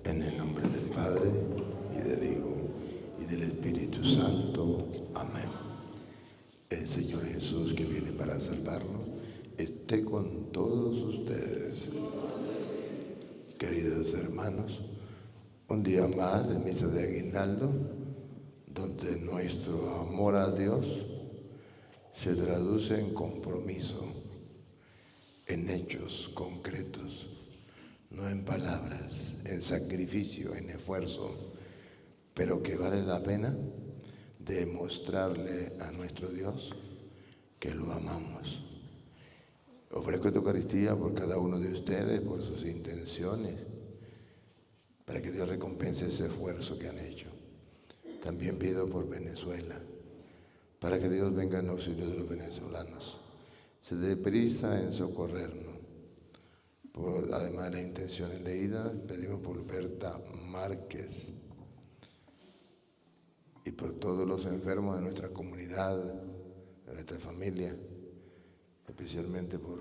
En el nombre del Padre, y del Hijo, y del Espíritu Santo. Amén. El Señor Jesús, que viene para salvarnos, esté con todos ustedes. Queridos hermanos, un día más de misa de aguinaldo, donde nuestro amor a Dios se traduce en compromiso, en hechos concretos, no en palabras, en sacrificio, en esfuerzo, pero que vale la pena demostrarle a nuestro Dios que lo amamos. Ofrezco esta Eucaristía por cada uno de ustedes, por sus intenciones, para que Dios recompense ese esfuerzo que han hecho. También pido por Venezuela, para que Dios venga en auxilio de los venezolanos. Se dé prisa en socorrernos. Además de las intenciones leídas, pedimos por Berta Márquez y por todos los enfermos de nuestra comunidad, de nuestra familia, especialmente por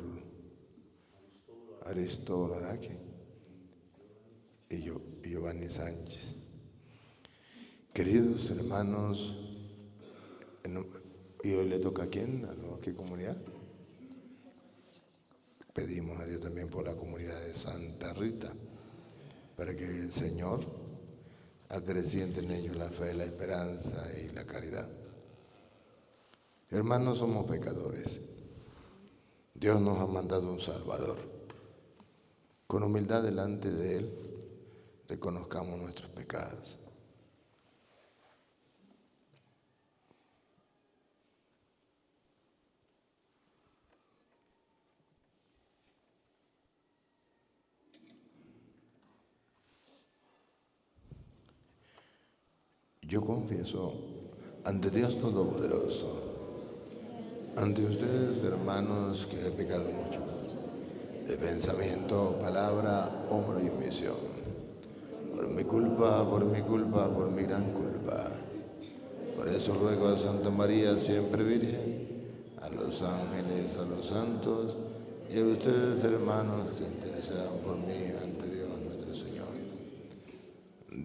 Aristóbulo Araque y Giovanni Sánchez. Queridos hermanos, ¿y hoy le toca a quién? ¿A qué comunidad? Pedimos a Dios también por la comunidad de Santa Rita, para que el Señor acreciente en ellos la fe, la esperanza y la caridad. Hermanos, somos pecadores. Dios nos ha mandado un Salvador. Con humildad delante de Él, reconozcamos nuestros pecados. Yo confieso ante Dios Todopoderoso, ante ustedes, hermanos, que he pecado mucho, de pensamiento, palabra, obra y omisión. Por mi culpa, por mi gran culpa. Por eso ruego a Santa María, siempre Virgen, a los ángeles, a los santos, y a ustedes, hermanos, que intercedan por mí ante Dios nuestro Señor.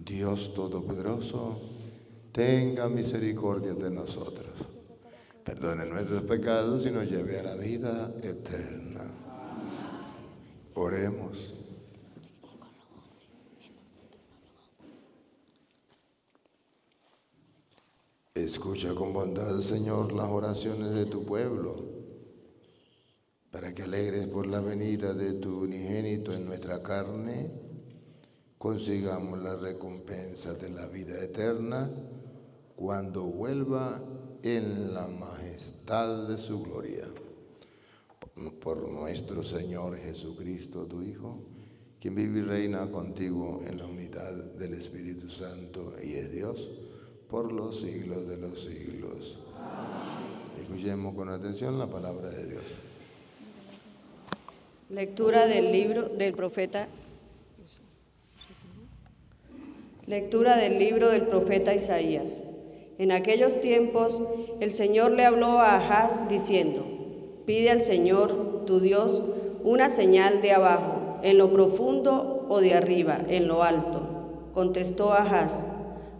Dios Todopoderoso, tenga misericordia de nosotros, perdone nuestros pecados y nos lleve a la vida eterna. Oremos. Escucha con bondad, Señor, las oraciones de tu pueblo, para que alegres por la venida de tu unigénito en nuestra carne, consigamos la recompensa de la vida eterna cuando vuelva en la majestad de su gloria. Por nuestro Señor Jesucristo, tu Hijo, quien vive y reina contigo en la unidad del Espíritu Santo y es Dios por los siglos de los siglos. Amén. Escuchemos con atención la palabra de Dios. Lectura del libro del profeta. Lectura del libro del profeta Isaías. En aquellos tiempos el Señor le habló a Ahaz diciendo: pide al Señor, tu Dios, una señal de abajo, en lo profundo, o de arriba, en lo alto. Contestó Ahaz: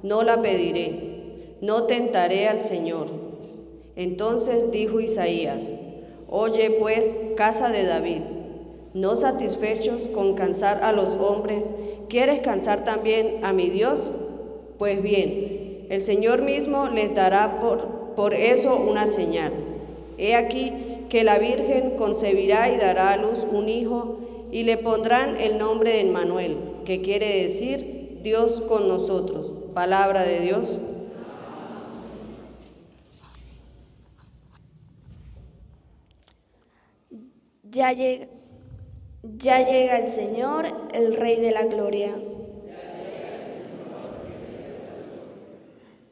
no la pediré, no tentaré al Señor. Entonces dijo Isaías: oye pues, casa de David, ¿no satisfechos con cansar a los hombres, quieres cansar también a mi Dios? Pues bien, el Señor mismo les dará por eso una señal. He aquí que la Virgen concebirá y dará a luz un hijo, y le pondrán el nombre de Emmanuel, que quiere decir Dios con nosotros. Palabra de Dios. Ya llega el Señor, el Rey de la Gloria.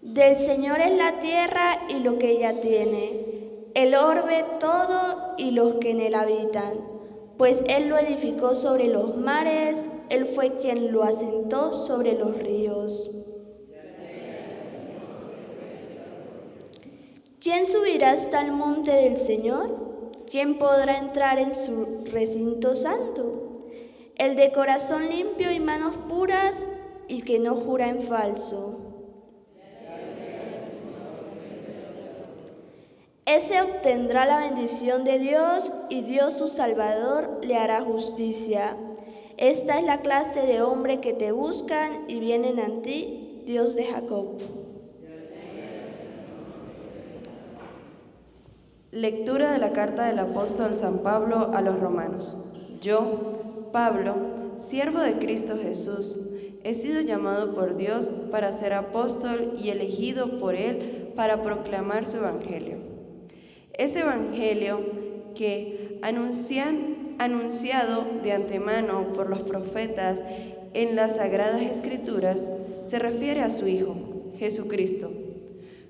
Del Señor es la tierra y lo que ella tiene, el orbe todo y los que en él habitan. Pues Él lo edificó sobre los mares, Él fue quien lo asentó sobre los ríos. ¿Quién subirá hasta el monte del Señor? ¿Quién podrá entrar en su recinto santo? el de corazón limpio y manos puras, y que no jura en falso. Ese obtendrá la bendición de Dios, y Dios su Salvador le hará justicia. Esta es la clase de hombre que te buscan y vienen a ti, Dios de Jacob. Lectura de la carta del apóstol San Pablo a los romanos. Yo, Pablo, siervo de Cristo Jesús, he sido llamado por Dios para ser apóstol y elegido por Él para proclamar su evangelio. Ese evangelio que anunciado de antemano por los profetas en las Sagradas Escrituras, se refiere a su Hijo, Jesucristo,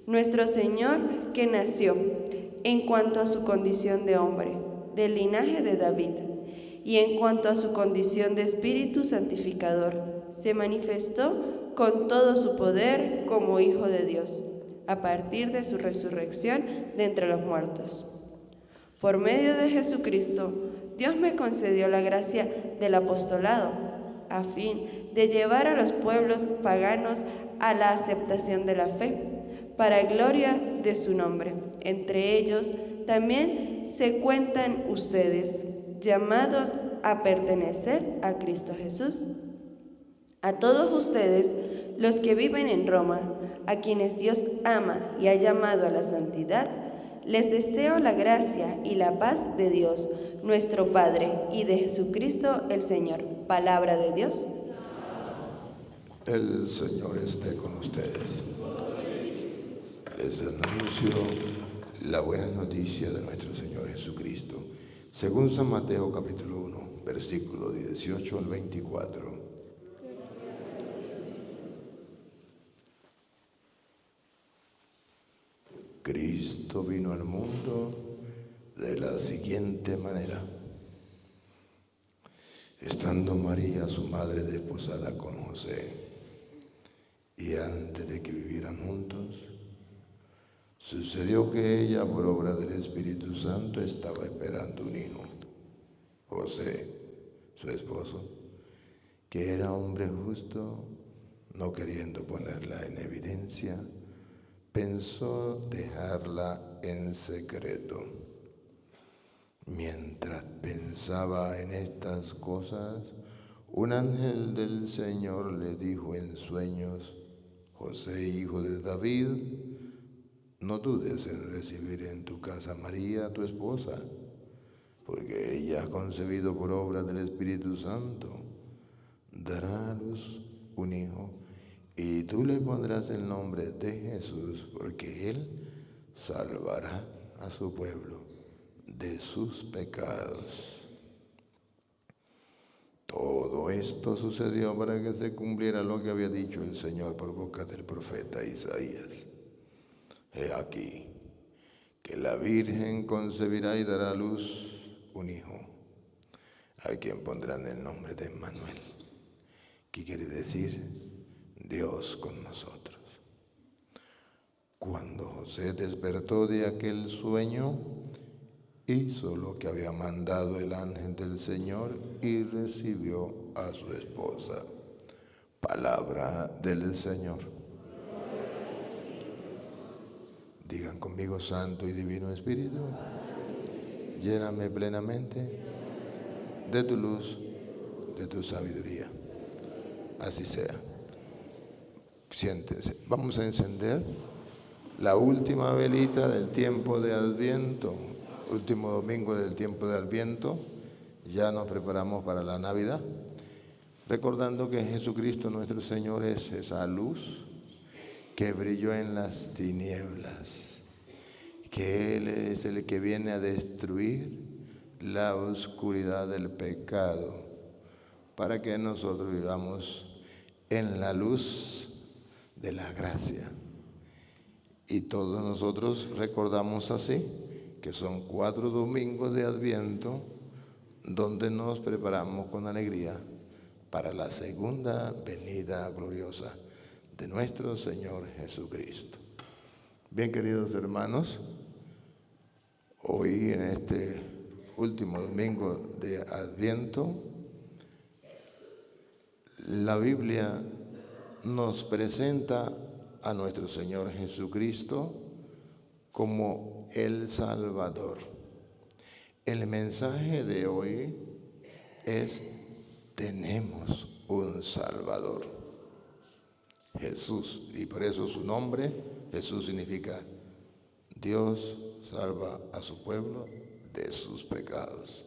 nuestro Señor, que nació, en cuanto a su condición de hombre, del linaje de David, y en cuanto a su condición de Espíritu Santificador, se manifestó con todo su poder como Hijo de Dios, a partir de su resurrección de entre los muertos. Por medio de Jesucristo, Dios me concedió la gracia del apostolado, a fin de llevar a los pueblos paganos a la aceptación de la fe, para gloria de su nombre. Entre ellos también se cuentan ustedes, llamados a pertenecer a Cristo Jesús. A todos ustedes, los que viven en Roma, a quienes Dios ama y ha llamado a la santidad, les deseo la gracia y la paz de Dios, nuestro Padre, y de Jesucristo el Señor. Palabra de Dios. El Señor esté con ustedes. Les anuncio la buena noticia de nuestro Señor Jesucristo, según San Mateo capítulo 1, versículo 18 al 24. Cristo vino al mundo de la siguiente manera. Estando María, su madre, desposada con José, y antes de que vivieran juntos, sucedió que ella, por obra del Espíritu Santo, estaba esperando un hijo. José, su esposo, que era hombre justo, no queriendo ponerla en evidencia, pensó dejarla en secreto. Mientras pensaba en estas cosas, un ángel del Señor le dijo en sueños: José, hijo de David, no dudes en recibir en tu casa a María, tu esposa, porque ella ha concebido por obra del Espíritu Santo. Dará a luz un hijo, y tú le pondrás el nombre de Jesús, porque él salvará a su pueblo de sus pecados. Todo esto sucedió para que se cumpliera lo que había dicho el Señor por boca del profeta Isaías. He aquí que la Virgen concebirá y dará a luz un hijo, a quien pondrán el nombre de Emmanuel, que quiere decir Dios con nosotros. Cuando José despertó de aquel sueño, hizo lo que había mandado el ángel del Señor y recibió a su esposa. Palabra del Señor. Digan conmigo: Santo y Divino Espíritu, lléname plenamente de tu luz, de tu sabiduría. Así sea. Siéntense. Vamos a encender la última velita del tiempo de Adviento, último domingo del tiempo de Adviento. Ya nos preparamos para la Navidad, recordando que Jesucristo nuestro Señor es esa luz que brilló en las tinieblas, que Él es el que viene a destruir la oscuridad del pecado, para que nosotros vivamos en la luz de la gracia. Y todos nosotros recordamos así, que son 4 domingos de Adviento, donde nos preparamos con alegría para la segunda venida gloriosa de nuestro Señor Jesucristo. Bien, queridos hermanos, hoy en este último domingo de Adviento La Biblia nos presenta a nuestro Señor Jesucristo como el Salvador. El mensaje de hoy es: tenemos un Salvador, Jesús, y por eso su nombre, Jesús, significa Dios salva a su pueblo de sus pecados.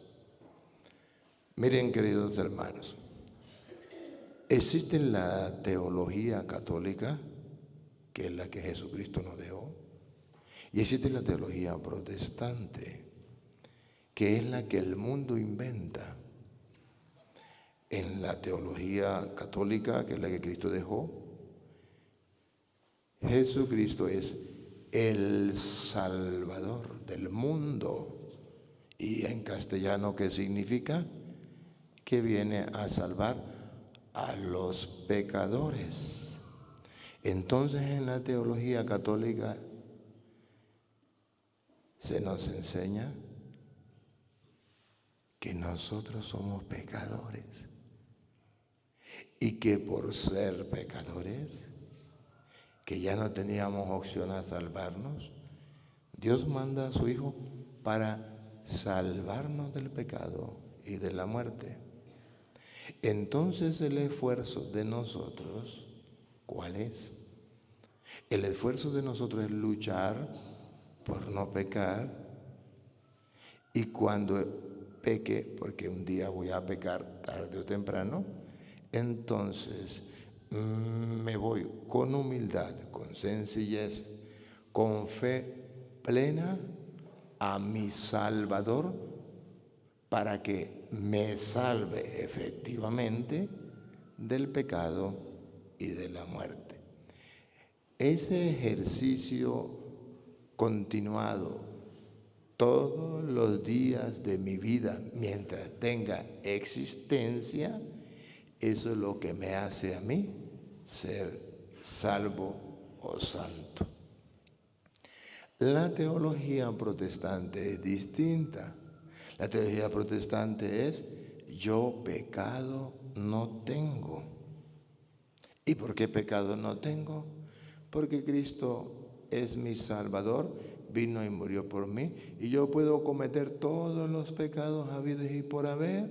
Miren, queridos hermanos, existe la teología católica, que es la que Jesucristo nos dejó, y existe la teología protestante, que es la que el mundo inventa. En la teología católica, que es la que Cristo dejó, Jesucristo es el Salvador del mundo. Y en castellano, ¿qué significa? Que viene a salvar a los pecadores. Entonces, en la teología católica se nos enseña que nosotros somos pecadores y que por ser pecadores, que ya no teníamos opción a salvarnos, Dios manda a su Hijo para salvarnos del pecado y de la muerte. Entonces, el esfuerzo de nosotros, ¿cuál es? El esfuerzo de nosotros es luchar por no pecar, y cuando peque, porque un día voy a pecar tarde o temprano, entonces me voy con humildad, con sencillez, con fe plena a mi Salvador, para que me salve efectivamente del pecado y de la muerte. Ese ejercicio continuado todos los días de mi vida, mientras tenga existencia, eso es lo que me hace a mí ser salvo o santo. La teología protestante es distinta. La teología protestante es: yo pecado no tengo. ¿Y por qué pecado no tengo? Porque Cristo es mi Salvador, vino y murió por mí, y yo puedo cometer todos los pecados habidos y por haber,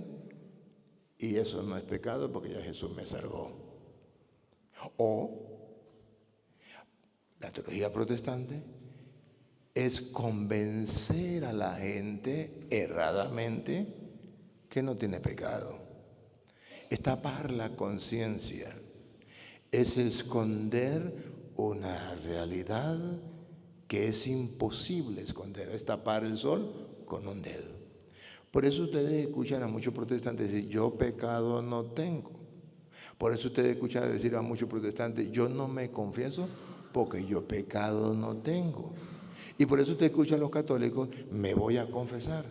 y eso no es pecado porque ya Jesús me salvó. O la teología protestante es convencer a la gente erradamente que no tiene pecado. Es tapar la conciencia, es esconder una realidad que es imposible esconder, es tapar el sol con un dedo. Por eso ustedes escuchan a muchos protestantes decir: yo pecado no tengo. Por eso ustedes escuchan decir a muchos protestantes: yo no me confieso porque yo pecado no tengo. Y por eso usted escucha a los católicos: me voy a confesar.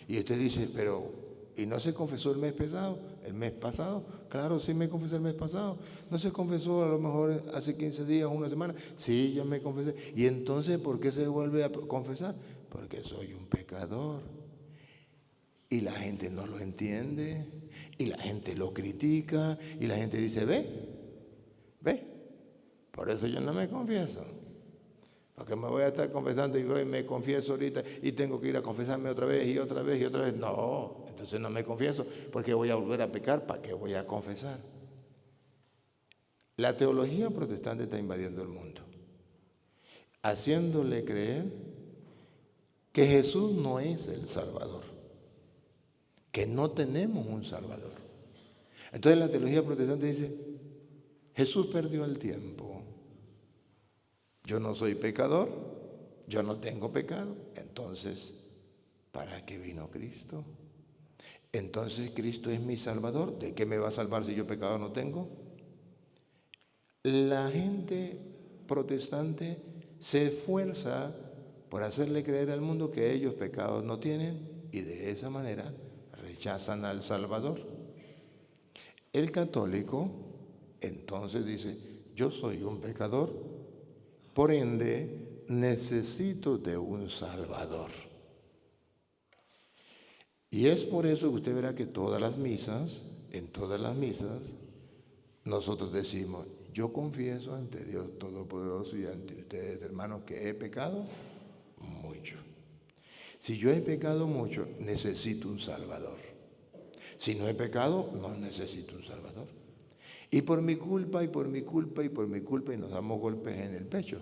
Y usted dice: pero ¿y no se confesó el mes pasado? ¿El mes pasado? Claro, sí me confesé el mes pasado. ¿No se confesó a lo mejor hace 15 días o una semana? Sí, ya me confesé. ¿Y entonces por qué se vuelve a confesar? Porque soy un pecador. Y la gente no lo entiende, y la gente lo critica, y la gente dice: ve, por eso yo no me confieso. Porque me voy a estar confesando y me confieso ahorita y tengo que ir a confesarme otra vez y otra vez y otra vez. No, entonces no me confieso porque voy a volver a pecar. ¿Para qué voy a confesar? La teología protestante está invadiendo el mundo, haciéndole creer que Jesús no es el Salvador, que no tenemos un Salvador. Entonces la teología protestante dice: Jesús perdió el tiempo. Yo no soy pecador, yo no tengo pecado, entonces, ¿para qué vino Cristo? Entonces, Cristo es mi Salvador. ¿De qué me va a salvar si yo pecado no tengo? La gente protestante se esfuerza por hacerle creer al mundo que ellos pecados no tienen, y de esa manera rechazan al Salvador. El católico entonces dice: yo soy un pecador, por ende, necesito de un Salvador. Y es por eso que usted verá que en todas las misas, nosotros decimos, yo confieso ante Dios Todopoderoso y ante ustedes, hermanos, que he pecado mucho. Si yo he pecado mucho, necesito un Salvador. Si no he pecado, no necesito un Salvador. Y por mi culpa, y por mi culpa, y por mi culpa, y nos damos golpes en el pecho.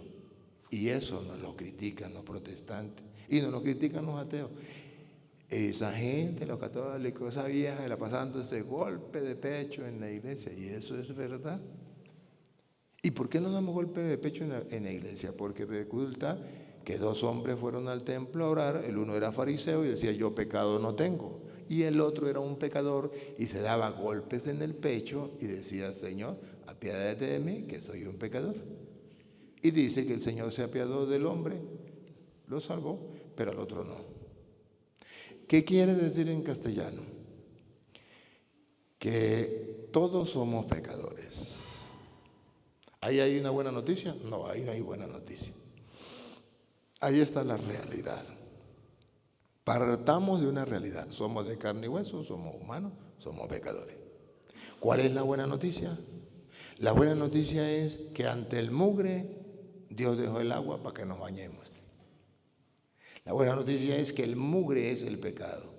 Y eso nos lo critican los protestantes, y nos lo critican los ateos. Esa gente, los católicos, esa vieja, la pasando ese golpe de pecho en la iglesia, y eso es verdad. ¿Y por qué no damos golpe de pecho en la iglesia? Porque resulta que 2 hombres fueron al templo a orar, el uno era fariseo y decía, yo pecado no tengo, y el otro era un pecador y se daba golpes en el pecho y decía, Señor, apiádate de mí, que soy un pecador. Y dice que el Señor se apiadó del hombre, lo salvó, pero al otro no. ¿Qué quiere decir en castellano? Que todos somos pecadores. ¿Ahí hay una buena noticia? No, ahí no hay buena noticia. Ahí está la realidad. Partamos de una realidad. Somos de carne y hueso, somos humanos, somos pecadores. ¿Cuál es la buena noticia? La buena noticia es que ante el mugre, Dios dejó el agua para que nos bañemos. La buena noticia es que el mugre es el pecado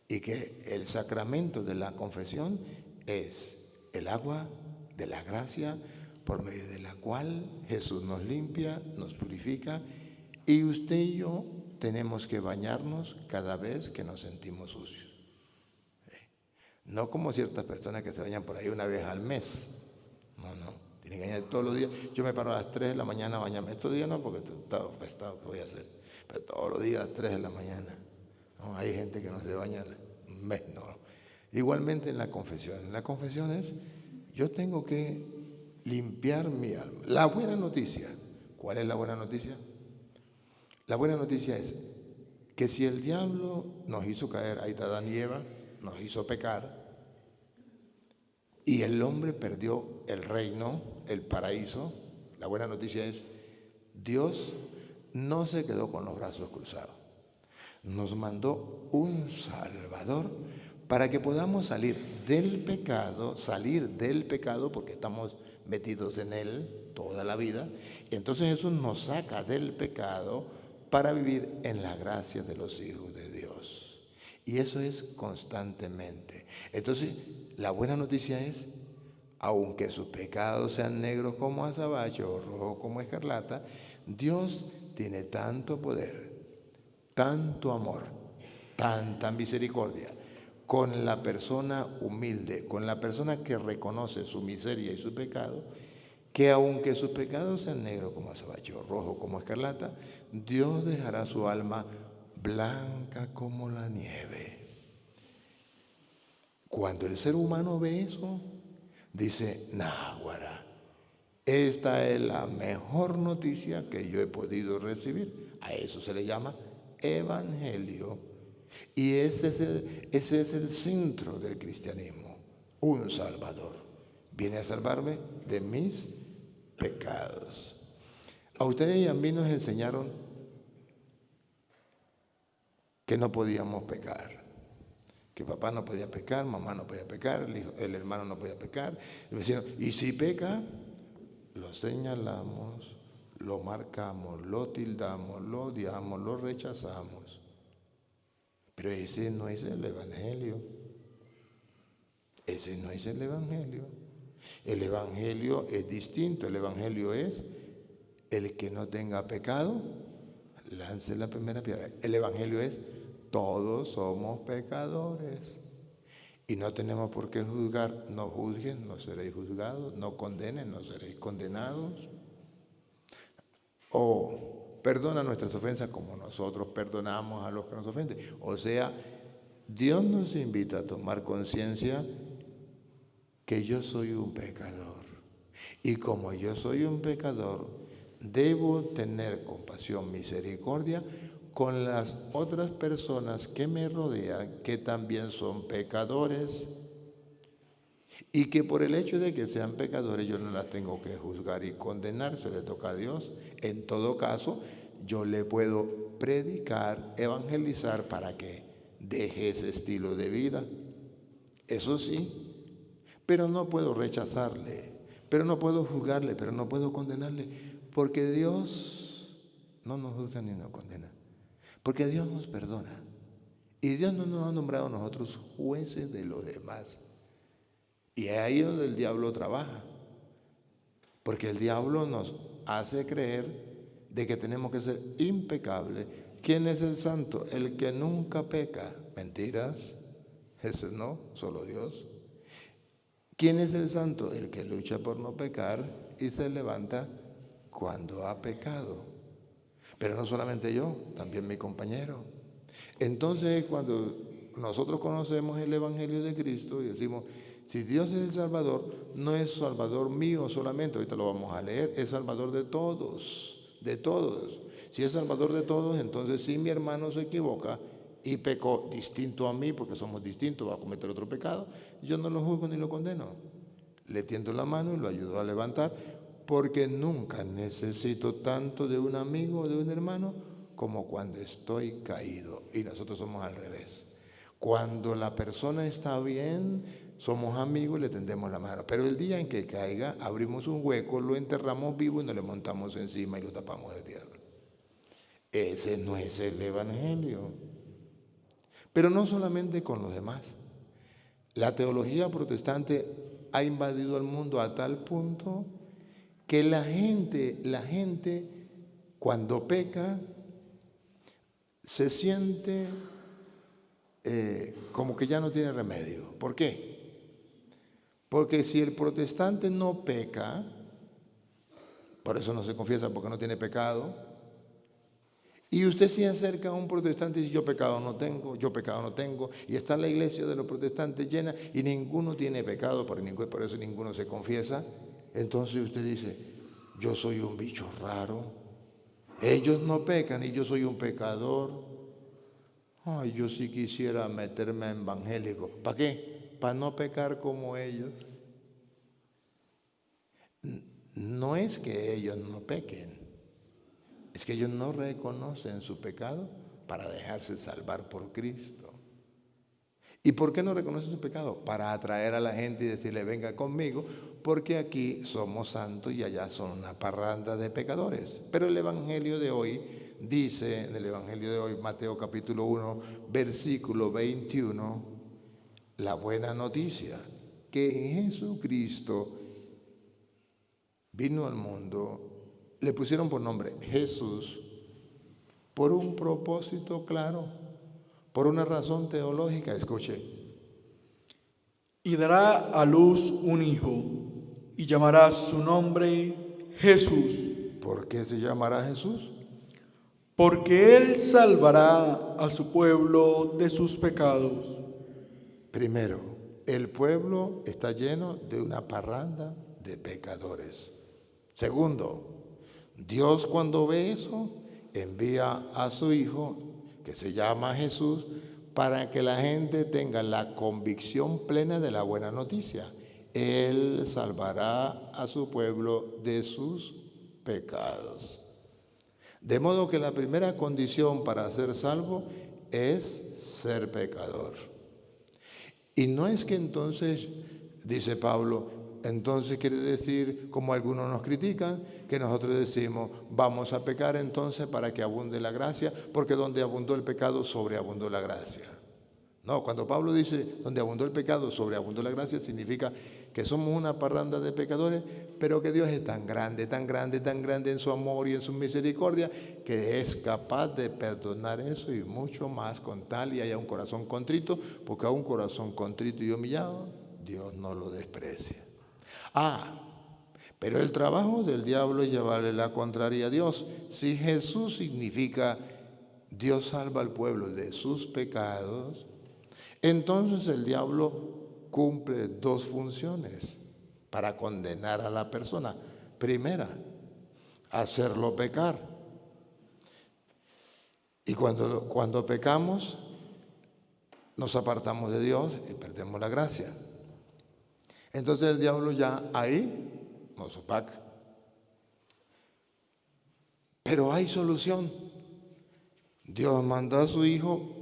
y que el sacramento de la confesión es el agua de la gracia por medio de la cual Jesús nos limpia, nos purifica, y usted y yo tenemos que bañarnos cada vez que nos sentimos sucios. No como ciertas personas que se bañan por ahí una vez al mes. No, tienen que bañar todos los días. Yo me paro a las 3 de la mañana a bañarme. Estos días no, porque está, ¿qué voy a hacer? Pero todos los días a las 3 de la mañana. No, hay gente que no se baña un mes, no. Igualmente en la confesión. En la confesión es, yo tengo que limpiar mi alma. La buena noticia, ¿cuál es la buena noticia? La buena noticia es que si el diablo nos hizo caer, ahí está Adán y Eva, nos hizo pecar, y el hombre perdió el reino, el paraíso, la buena noticia es, Dios no se quedó con los brazos cruzados. Nos mandó un Salvador para que podamos salir del pecado porque estamos metidos en él toda la vida. Y entonces Jesús nos saca del pecado para vivir en la gracia de los hijos de Dios. Y eso es constantemente. Entonces, la buena noticia es, aunque sus pecados sean negros como azabache o rojos como escarlata, Dios tiene tanto poder, tanto amor, tanta misericordia con la persona humilde, con la persona que reconoce su miseria y su pecado, que aunque sus pecados sean negros como azabache o rojos como escarlata, Dios dejará su alma blanca como la nieve. Cuando el ser humano ve eso, dice, náguara, esta es la mejor noticia que yo he podido recibir. A eso se le llama evangelio. Y ese es el centro del cristianismo. Un Salvador viene a salvarme de mis pecados. A ustedes y a mí nos enseñaron que no podíamos pecar, que papá no podía pecar, mamá no podía pecar, el hermano no podía pecar, el vecino. Y si peca, lo señalamos, lo marcamos, lo tildamos, lo odiamos, lo rechazamos. Pero ese no es el evangelio. Ese no es el evangelio. El evangelio es distinto. El evangelio es el que no tenga pecado, lance la primera piedra. El evangelio es todos somos pecadores y no tenemos por qué juzgar. No juzguen, no seréis juzgados. No condenen, no seréis condenados. O perdona nuestras ofensas como nosotros perdonamos a los que nos ofenden. O sea, Dios nos invita a tomar conciencia que yo soy un pecador. Y como yo soy un pecador, debo tener compasión, misericordia con las otras personas que me rodean, que también son pecadores. Y que por el hecho de que sean pecadores yo no las tengo que juzgar y condenar, se le toca a Dios. En todo caso, yo le puedo predicar, evangelizar para que deje ese estilo de vida. Eso sí, Pero no puedo rechazarle, pero no puedo juzgarle, pero no puedo condenarle, porque Dios no nos juzga ni nos condena, porque Dios nos perdona. Y Dios no nos ha nombrado a nosotros jueces de los demás. Y es ahí donde el diablo trabaja, porque el diablo nos hace creer de que tenemos que ser impecables. ¿Quién es el santo? El que nunca peca. Mentiras, ese no, solo Dios. ¿Quién es el santo? El que lucha por no pecar y se levanta cuando ha pecado. Pero no solamente yo, también mi compañero. Entonces, cuando nosotros conocemos el Evangelio de Cristo y decimos, si Dios es el Salvador, no es Salvador mío solamente, ahorita lo vamos a leer, es Salvador de todos, de todos. Si es Salvador de todos, entonces si mi hermano se equivoca y pecó distinto a mí, porque somos distintos, va a cometer otro pecado, yo no lo juzgo ni lo condeno. Le tiendo la mano y lo ayudo a levantar, porque nunca necesito tanto de un amigo o de un hermano como cuando estoy caído. Y nosotros somos al revés. Cuando la persona está bien, somos amigos y le tendemos la mano. Pero el día en que caiga, abrimos un hueco, lo enterramos vivo y nos le montamos encima y lo tapamos de tierra. Ese no es el Evangelio. Pero no solamente con los demás. La teología protestante ha invadido el mundo a tal punto que la gente cuando peca se siente como que ya no tiene remedio. ¿Por qué? Porque si el protestante no peca, por eso no se confiesa porque no tiene pecado, y usted se acerca a un protestante y dice, yo pecado no tengo, y está la iglesia de los protestantes llena y ninguno tiene pecado, por eso ninguno se confiesa, entonces usted dice, yo soy un bicho raro, ellos no pecan y yo soy un pecador. Ay, yo sí quisiera meterme en evangélico. ¿Para qué? Para no pecar como ellos. No es que ellos no pequen, es que ellos no reconocen su pecado para dejarse salvar por Cristo. ¿Y por qué no reconocen su pecado? Para atraer a la gente y decirle, venga conmigo, porque aquí somos santos y allá son una parranda de pecadores. Pero el Evangelio de hoy dice, en el Evangelio de hoy, Mateo capítulo 1, versículo 21, la buena noticia, que Jesucristo vino al mundo, le pusieron por nombre Jesús, por un propósito claro, por una razón teológica, escuche. Y dará a luz un hijo, y llamará su nombre Jesús. ¿Por qué se llamará Jesús? Porque él salvará a su pueblo de sus pecados. Primero, el pueblo está lleno de una parranda de pecadores. Segundo, Dios cuando ve eso, envía a su Hijo, que se llama Jesús, para que la gente tenga la convicción plena de la buena noticia. Él salvará a su pueblo de sus pecados. De modo que la primera condición para ser salvo es ser pecador. Y no es que entonces, dice Pablo, entonces quiere decir, como algunos nos critican, que nosotros decimos, vamos a pecar entonces para que abunde la gracia, porque donde abundó el pecado, sobreabundó la gracia. No, cuando Pablo dice, donde abundó el pecado, sobreabundó la gracia, significa que somos una parranda de pecadores, pero que Dios es tan grande, tan grande, tan grande en su amor y en su misericordia, que es capaz de perdonar eso y mucho más con tal y haya un corazón contrito, porque a un corazón contrito y humillado, Dios no lo desprecia. Pero el trabajo del diablo es llevarle la contraria a Dios. Si Jesús significa Dios salva al pueblo de sus pecados, entonces el diablo cumple dos funciones para condenar a la persona. Primera, hacerlo pecar. Y cuando pecamos, nos apartamos de Dios y perdemos la gracia. Entonces el diablo ya ahí nos opaca. Pero hay solución. Dios mandó a su Hijo,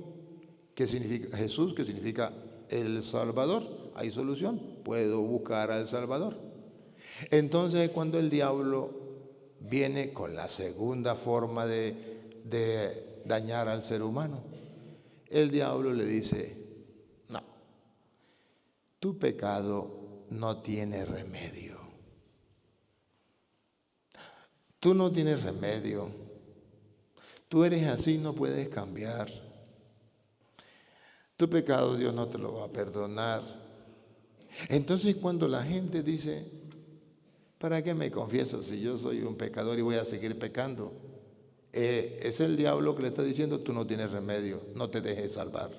que significa Jesús, que significa el Salvador. hay solución, puedo buscar al Salvador. Entonces, cuando el diablo viene con la segunda forma de dañar al ser humano, el diablo le dice, no, tu pecado no tiene remedio. Tú no tienes remedio. Tú eres así, no puedes cambiar. Tu pecado Dios no te lo va a perdonar. Entonces cuando la gente dice, ¿para qué me confieso si yo soy un pecador y voy a seguir pecando? Es el diablo que le está diciendo, tú no tienes remedio, no te dejes salvar.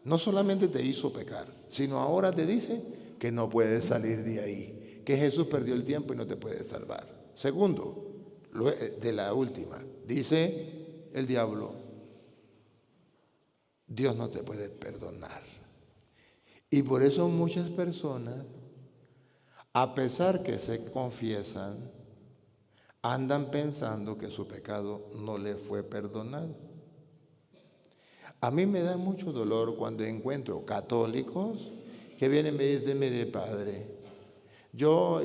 No solamente te hizo pecar, sino ahora te dice que no puedes salir de ahí, que Jesús perdió el tiempo y no te puede salvar. Segundo, de la última, dice el diablo, Dios no te puede perdonar. Y por eso muchas personas, a pesar que se confiesan, andan pensando que su pecado no les fue perdonado. A mí me da mucho dolor cuando encuentro católicos que vienen y me dicen, mire padre, yo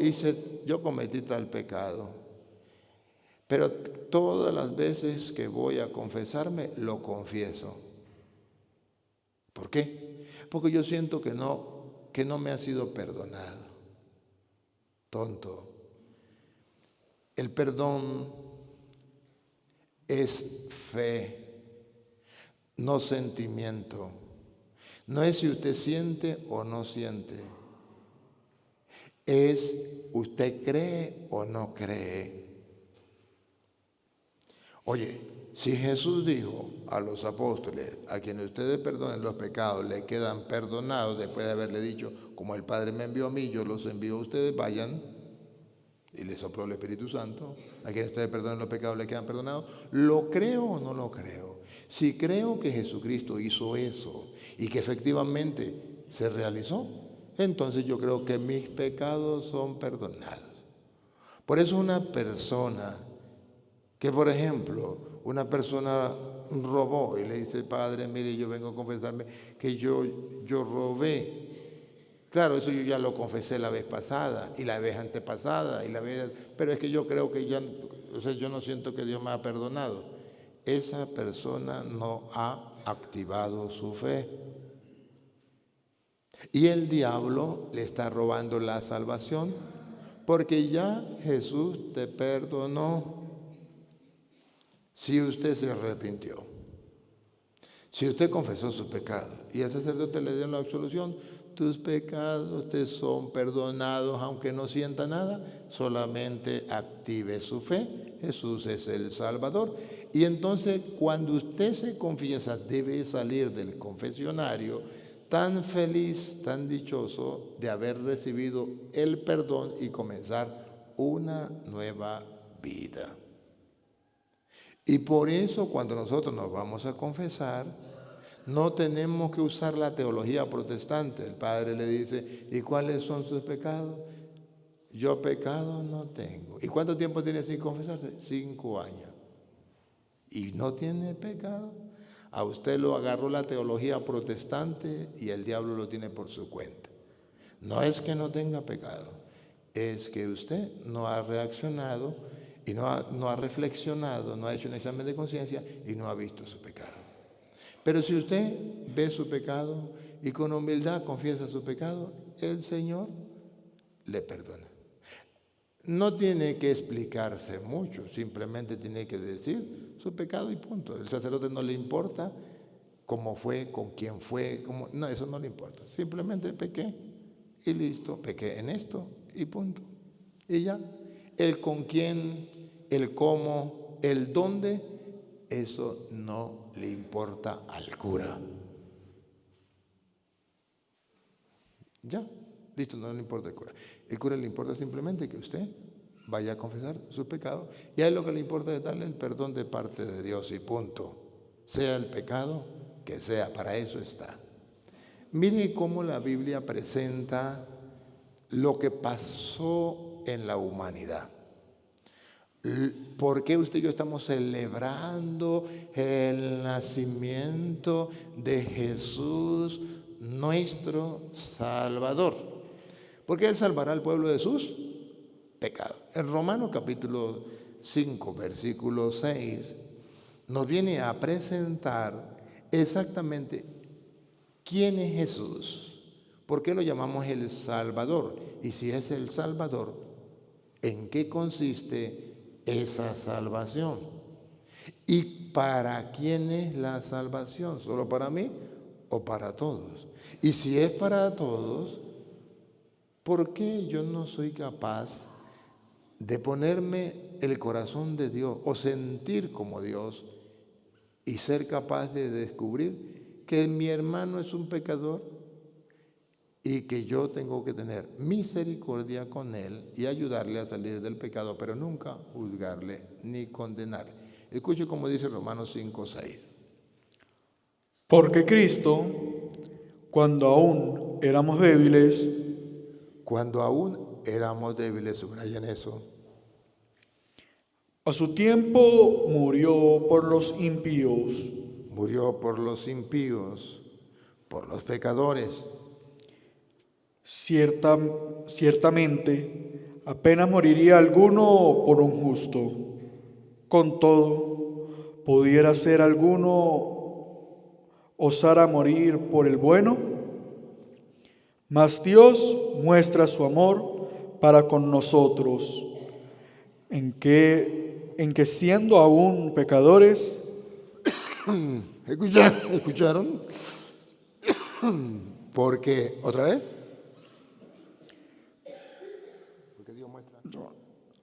cometí tal pecado, pero todas las veces que voy a confesarme, lo confieso. ¿Por qué? Porque yo siento que no me ha sido perdonado. Tonto. El perdón es fe, no sentimiento. No es si usted siente o no siente. Es usted cree o no cree. Oye, si Jesús dijo a los apóstoles, a quienes ustedes perdonen los pecados, le quedan perdonados, después de haberle dicho, como el Padre me envió a mí, yo los envío a ustedes, vayan, y les sopló el Espíritu Santo, a quienes ustedes perdonen los pecados, le quedan perdonados, ¿lo creo o no lo creo? Si creo que Jesucristo hizo eso y que efectivamente se realizó, entonces yo creo que mis pecados son perdonados. Por eso una persona que, por ejemplo, una persona robó y le dice, padre, mire, yo vengo a confesarme que yo robé. Claro, eso yo ya lo confesé la vez pasada y la vez antepasada pero es que yo creo que yo no siento que Dios me ha perdonado. Esa persona no ha activado su fe. Y el diablo le está robando la salvación porque ya Jesús te perdonó. Si usted se arrepintió, si usted confesó su pecado y el sacerdote le dio la absolución, tus pecados te son perdonados, aunque no sienta nada, solamente active su fe. Jesús es el Salvador. Y entonces, cuando usted se confiesa, debe salir del confesionario tan feliz, tan dichoso de haber recibido el perdón y comenzar una nueva vida. Y por eso cuando nosotros nos vamos a confesar, no tenemos que usar la teología protestante. El padre le dice, ¿y cuáles son sus pecados? Yo pecado no tengo. ¿Y cuánto tiempo tiene sin confesarse? 5 años. ¿Y no tiene pecado? A usted lo agarró la teología protestante y el diablo lo tiene por su cuenta. No es que no tenga pecado, es que usted no ha reaccionado y no ha reflexionado, no ha hecho un examen de conciencia y no ha visto su pecado. Pero si usted ve su pecado y con humildad confiesa su pecado, el Señor le perdona. No tiene que explicarse mucho, simplemente tiene que decir su pecado y punto. El sacerdote no le importa cómo fue, con quién fue, no, eso no le importa. Simplemente pequé y listo, pequé en esto y punto. Y ya, el con quién, el cómo, el dónde, eso no le importa al cura. Ya, listo, no le importa el cura. El cura le importa simplemente que usted vaya a confesar su pecado y a él lo que le importa es darle el perdón de parte de Dios y punto. Sea el pecado que sea, para eso está. Mire cómo la Biblia presenta lo que pasó en la humanidad. ¿Por qué usted y yo estamos celebrando el nacimiento de Jesús nuestro Salvador, porque Él salvará al pueblo de sus pecados. En Romanos capítulo 5, versículo 6, nos viene a presentar exactamente quién es Jesús, por qué lo llamamos el Salvador, y si es el Salvador, ¿en qué consiste esa salvación? ¿Y para quién es la salvación? ¿Solo para mí o para todos? Y si es para todos, ¿por qué yo no soy capaz de ponerme el corazón de Dios o sentir como Dios y ser capaz de descubrir que mi hermano es un pecador y que yo tengo que tener misericordia con él y ayudarle a salir del pecado, pero nunca juzgarle ni condenarle? Escuche como dice Romanos 5:6. Porque Cristo, cuando aún éramos débiles, Subrayen eso, a su tiempo murió por los impíos. murió por los impíos, por los pecadores. Ciertamente, apenas moriría alguno por un justo. Con todo, ¿pudiera ser alguno osara morir por el bueno? Mas Dios muestra su amor para con nosotros, en que siendo aún pecadores, ¿Escucharon? Porque, ¿otra vez? Porque Dios muestra.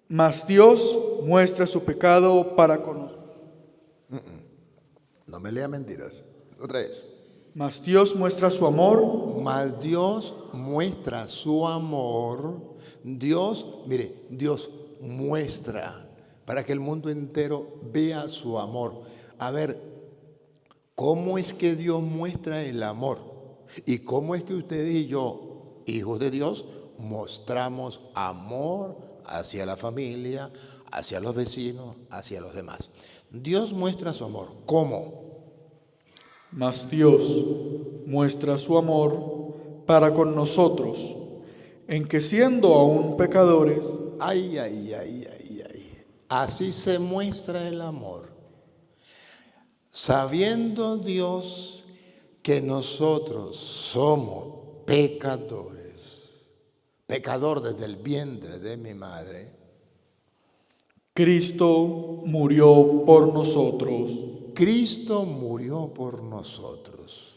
mas Dios muestra su pecado para con nosotros. No me lea mentiras. Otra vez. Mas Dios muestra su amor. Mas Dios muestra su amor. Dios muestra para que el mundo entero vea su amor. A ver, ¿cómo es que Dios muestra el amor? ¿Y cómo es que ustedes y yo, hijos de Dios, mostramos amor hacia la familia, hacia los vecinos, hacia los demás? Dios muestra su amor. ¿Cómo? Mas Dios muestra su amor para con nosotros, en que siendo aún pecadores, Ay. Así se muestra el amor. Sabiendo Dios que nosotros somos pecadores, pecador desde el vientre de mi madre, Cristo murió por nosotros. Cristo murió por nosotros.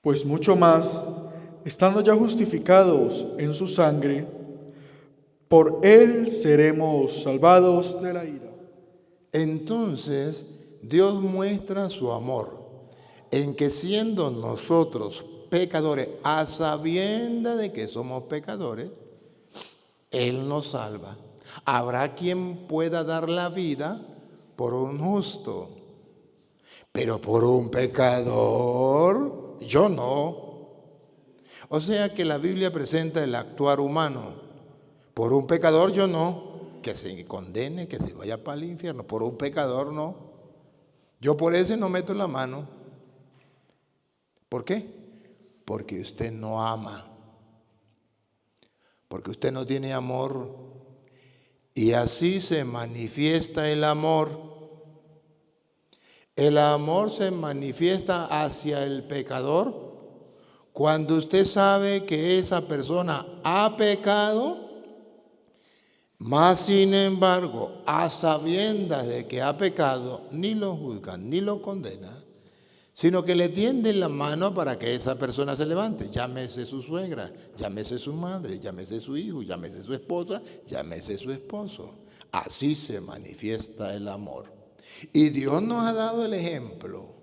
Pues mucho más, estando ya justificados en su sangre, por él seremos salvados de la ira. Entonces, Dios muestra su amor en que siendo nosotros pecadores, a sabienda de que somos pecadores, Él nos salva. Habrá quien pueda dar la vida por un justo, pero por un pecador, yo no. O sea que la Biblia presenta el actuar humano. Por un pecador yo no. Que se condene, que se vaya para el infierno. Por un pecador no. Yo por ese no meto la mano. ¿Por qué? Porque usted no ama. Porque usted no tiene amor. Y así se manifiesta el amor. El amor se manifiesta hacia el pecador cuando usted sabe que esa persona ha pecado. Mas, sin embargo, a sabiendas de que ha pecado, ni lo juzgan, ni lo condenan, sino que le tienden la mano para que esa persona se levante. Llámese su suegra, llámese su madre, llámese su hijo, llámese su esposa, llámese su esposo. Así se manifiesta el amor. Y Dios nos ha dado el ejemplo.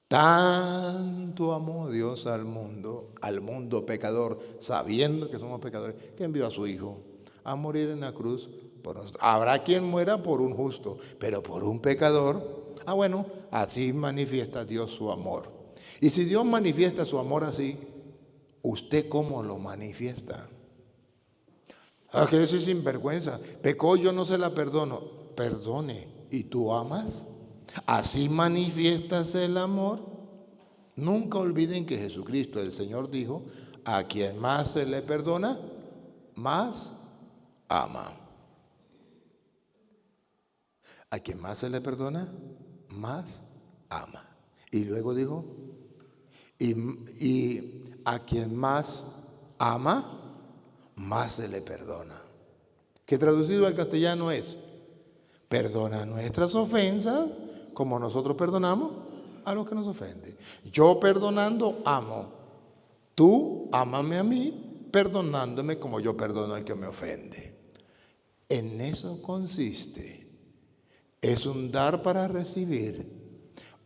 Tanto amó Dios al mundo pecador, sabiendo que somos pecadores, que envió a su Hijo a morir en la cruz por nosotros. Habrá quien muera por un justo, pero por un pecador, bueno, así manifiesta Dios su amor. Y si Dios manifiesta su amor así, ¿usted cómo lo manifiesta? Que ese es sinvergüenza. Pecó, yo no se la perdono. Perdone. ¿Y tú amas? ¿Así manifiestas el amor? Nunca olviden que Jesucristo, el Señor, dijo, a quien más se le perdona, más ama. A quien más se le perdona, más ama. Y luego dijo, y a quien más ama, más se le perdona. Que traducido al castellano es, perdona nuestras ofensas como nosotros perdonamos a los que nos ofenden. Yo perdonando amo. Tú ámame a mí perdonándome como yo perdono al que me ofende. En eso consiste. Es un dar para recibir.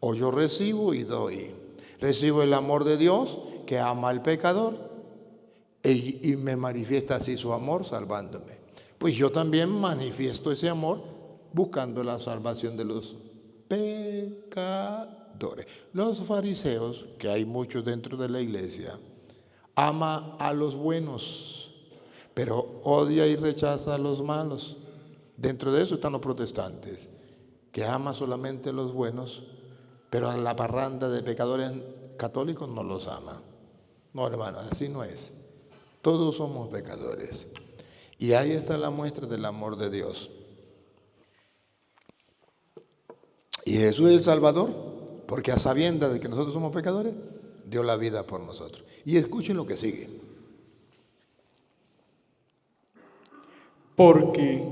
O yo recibo y doy. Recibo el amor de Dios que ama al pecador y me manifiesta así su amor salvándome. Pues yo también manifiesto ese amor buscando la salvación de los pecadores. Los fariseos, que hay muchos dentro de la iglesia, ama a los buenos, pero odia y rechaza a los malos. Dentro de eso están los protestantes, que ama solamente a los buenos, pero a la parranda de pecadores católicos no los ama. No, hermano, así no es. Todos somos pecadores. Y ahí está la muestra del amor de Dios. Y Jesús es el Salvador, porque a sabiendas de que nosotros somos pecadores, dio la vida por nosotros. Y escuchen lo que sigue. Porque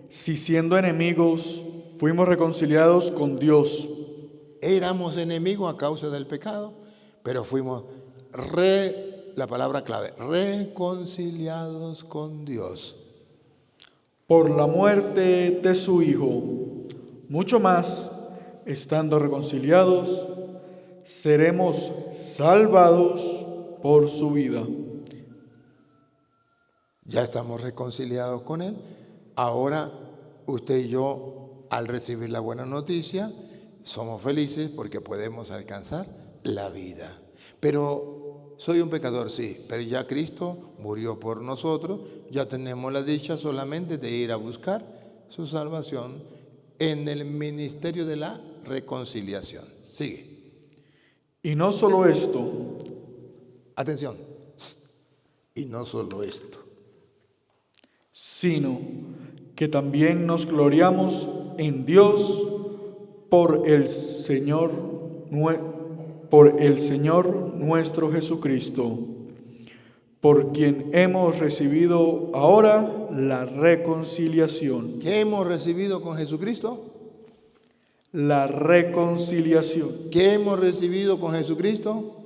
si siendo enemigos fuimos reconciliados con Dios. Éramos enemigos a causa del pecado, pero fuimos la palabra clave, reconciliados con Dios. Por la muerte de su Hijo, mucho más, estando reconciliados, seremos salvados por su vida. Ya estamos reconciliados con Él. Ahora usted y yo, al recibir la buena noticia, somos felices porque podemos alcanzar la vida. Pero soy un pecador, sí, pero ya Cristo murió por nosotros, ya tenemos la dicha solamente de ir a buscar su salvación en el ministerio de la reconciliación. Sigue. Y no solo esto, Atención. Y no solo esto, sino que también nos gloriamos en Dios por el Señor nuestro Jesucristo, por quien hemos recibido ahora la reconciliación. ¿qué hemos recibido con Jesucristo? La reconciliación. ¿Qué hemos recibido con Jesucristo?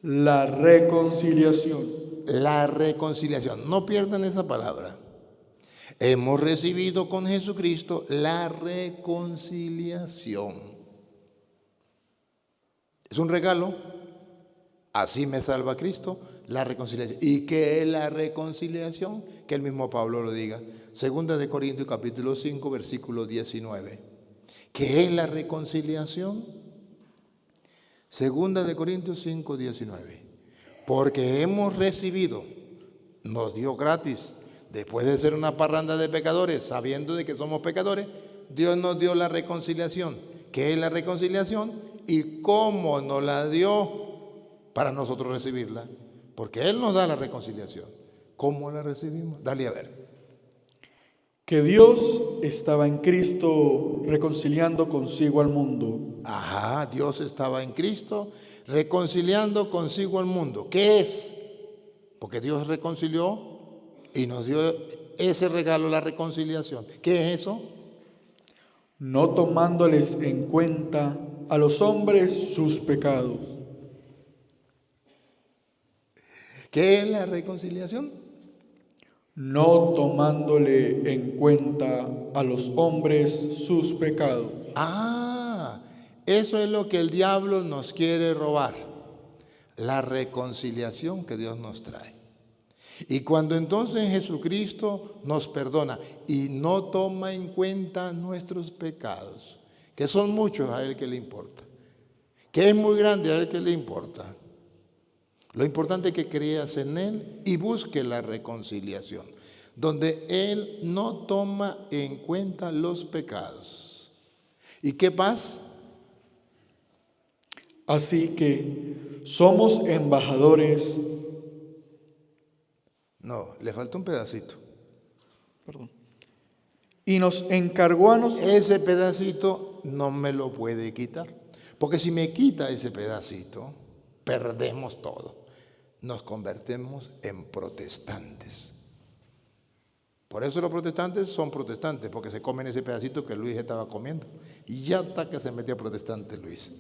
La reconciliación. La reconciliación. No pierdan esa palabra. Hemos recibido con Jesucristo la reconciliación. Es un regalo. Así me salva Cristo, la reconciliación. ¿Y qué es la reconciliación? Que el mismo Pablo lo diga. Segunda de Corintios capítulo 5, versículo 19. ¿Qué es la reconciliación? Segunda de Corintios 5, 19. Porque hemos recibido, nos dio gratis, después de ser una parranda de pecadores, sabiendo de que somos pecadores, Dios nos dio la reconciliación. ¿Qué es la reconciliación? ¿Y cómo nos la dio para nosotros recibirla? Porque Él nos da la reconciliación. ¿Cómo la recibimos? Dale a ver. Que Dios estaba en Cristo reconciliando consigo al mundo. Ajá, Dios estaba en Cristo reconciliando consigo al mundo. ¿Qué es? Porque Dios reconcilió y nos dio ese regalo, la reconciliación. ¿Qué es eso? No tomándoles en cuenta a los hombres sus pecados. ¿Qué es la reconciliación? No tomándole en cuenta a los hombres sus pecados. Ah, eso es lo que el diablo nos quiere robar. La reconciliación que Dios nos trae. Y cuando entonces Jesucristo nos perdona y no toma en cuenta nuestros pecados, que son muchos, a Él que le importa, que es muy grande, a Él que le importa. Lo importante es que creas en Él y busque la reconciliación, donde Él no toma en cuenta los pecados. ¿Y qué pasa? Así que somos embajadores. No, le falta un pedacito. Perdón. Y nos encargó a nosotros. Ese pedacito no me lo puede quitar. Porque si me quita ese pedacito, perdemos todo. Nos convertimos en protestantes. Por eso los protestantes son protestantes, porque se comen ese pedacito que Luis estaba comiendo. Y ya está que se metió protestante Luis.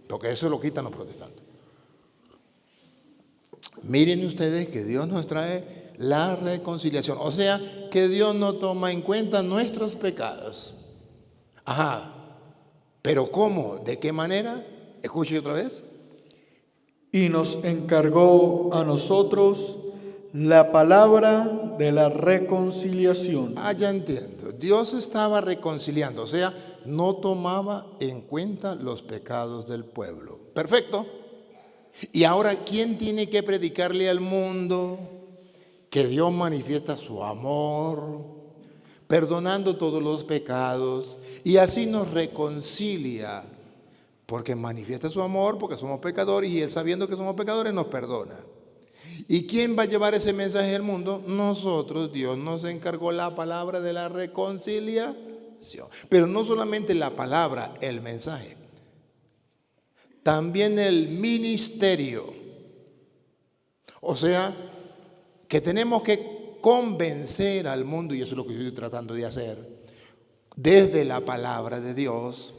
Porque eso lo quitan los protestantes. Miren ustedes que Dios nos trae la reconciliación. O sea, que Dios no toma en cuenta nuestros pecados. Ajá. ¿Pero cómo? ¿De qué manera? Escuche otra vez. Y nos encargó a nosotros la palabra de la reconciliación. Ah, ya entiendo. Dios estaba reconciliando, o sea, no tomaba en cuenta los pecados del pueblo. Perfecto. Y ahora, ¿quién tiene que predicarle al mundo que Dios manifiesta su amor, perdonando todos los pecados, y así nos reconcilia? Porque manifiesta su amor, porque somos pecadores, y Él, sabiendo que somos pecadores, nos perdona. ¿Y quién va a llevar ese mensaje al mundo? Nosotros. Dios nos encargó la palabra de la reconciliación. Pero no solamente la palabra, el mensaje. También el ministerio. O sea, que tenemos que convencer al mundo, y eso es lo que yo estoy tratando de hacer, desde la palabra de Dios,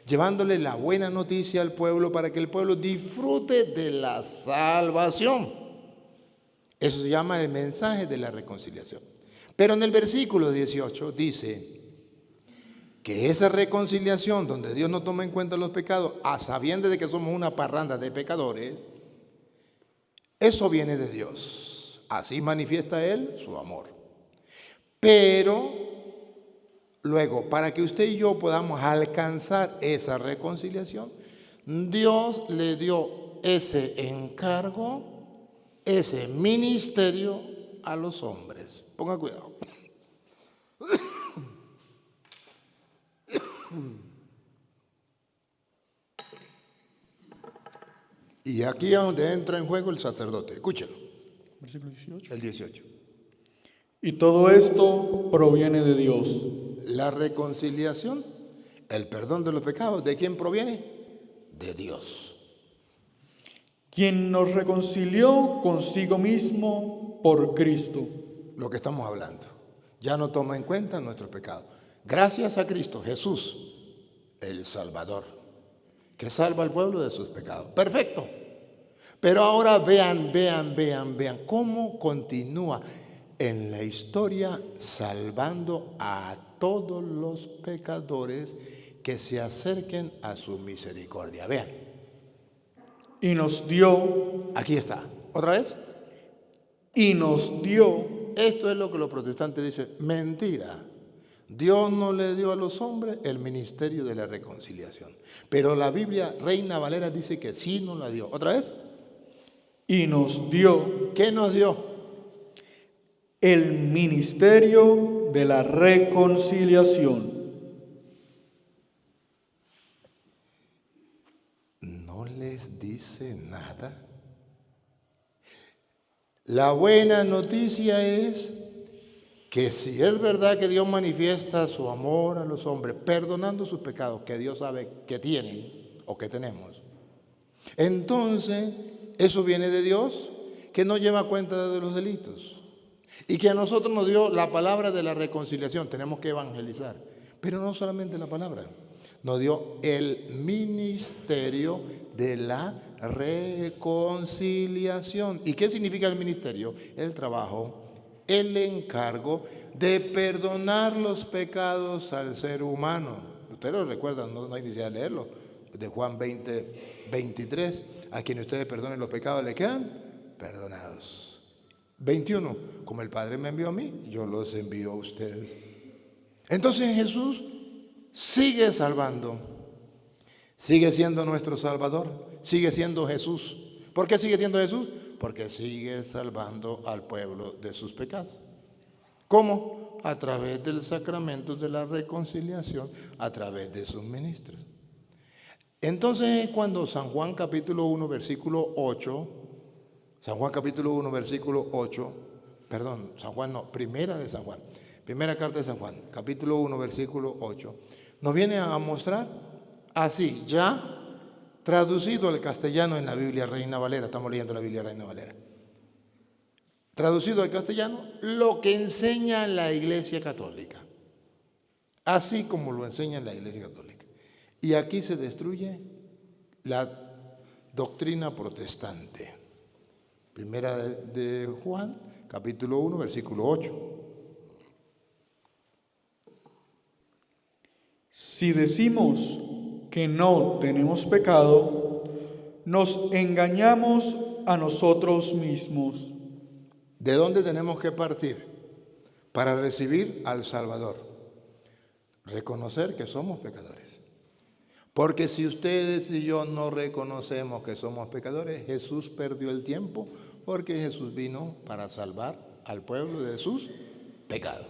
llevándole la buena noticia al pueblo para que el pueblo disfrute de la salvación. Eso se llama el mensaje de la reconciliación. Pero en el versículo 18 dice que esa reconciliación donde Dios no toma en cuenta los pecados, a sabiendas de que somos una parranda de pecadores, eso viene de Dios. Así manifiesta Él su amor. Pero luego, para que usted y yo podamos alcanzar esa reconciliación, Dios le dio ese encargo, ese ministerio a los hombres. Ponga cuidado. Y aquí es donde entra en juego el sacerdote. Escúchelo. Versículo 18. El 18. Y todo esto proviene de Dios. La reconciliación, el perdón de los pecados, ¿de quién proviene? De Dios. Quien nos reconcilió consigo mismo por Cristo. Lo que estamos hablando. Ya no toma en cuenta nuestros pecados. Gracias a Cristo Jesús, el Salvador, que salva al pueblo de sus pecados. Perfecto. Pero ahora vean cómo continúa en la historia salvando a todos los pecadores que se acerquen a su misericordia. Vean. Y nos dio. Aquí está. ¿Otra vez? Y nos dio. Esto es lo que los protestantes dicen. Mentira. Dios no le dio a los hombres el ministerio de la reconciliación. Pero la Biblia, Reina Valera, dice que sí nos la dio. ¿Otra vez? Y nos dio. ¿Qué nos dio? El ministerio de la reconciliación. ¿No les dice nada? La buena noticia es que si es verdad que Dios manifiesta su amor a los hombres, perdonando sus pecados, que Dios sabe que tienen o que tenemos, entonces eso viene de Dios, que no lleva cuenta de los delitos y que a nosotros nos dio la palabra de la reconciliación. Tenemos que evangelizar, pero no solamente la palabra, nos dio el ministerio de la reconciliación. ¿Y qué significa el ministerio? El trabajo, el encargo de perdonar los pecados al ser humano. Ustedes lo recuerdan, no hay necesidad de leerlo, de Juan 20:23. A quienes ustedes perdonen los pecados le quedan perdonados. 21. Como el Padre me envió a mí, yo los envío a ustedes. Entonces Jesús sigue salvando, sigue siendo nuestro Salvador, sigue siendo Jesús. ¿Por qué sigue siendo Jesús? Porque sigue salvando al pueblo de sus pecados. ¿Cómo? A través del sacramento de la reconciliación, a través de sus ministros. Entonces, cuando San Juan capítulo 1, versículo 8, San Juan capítulo 1, versículo 8, perdón, San Juan no, primera de San Juan, primera carta de San Juan, capítulo 1, versículo 8, nos viene a mostrar así, ya traducido al castellano en la Biblia Reina Valera, estamos leyendo la Biblia Reina Valera, traducido al castellano, lo que enseña la Iglesia Católica, así como lo enseña la Iglesia Católica. Y aquí se destruye la doctrina protestante. Primera de Juan, capítulo 1, versículo 8. Si decimos que no tenemos pecado, nos engañamos a nosotros mismos. ¿De dónde tenemos que partir para recibir al Salvador? Reconocer que somos pecadores. Porque si ustedes y yo no reconocemos que somos pecadores, Jesús perdió el tiempo, porque Jesús vino para salvar al pueblo de sus pecados.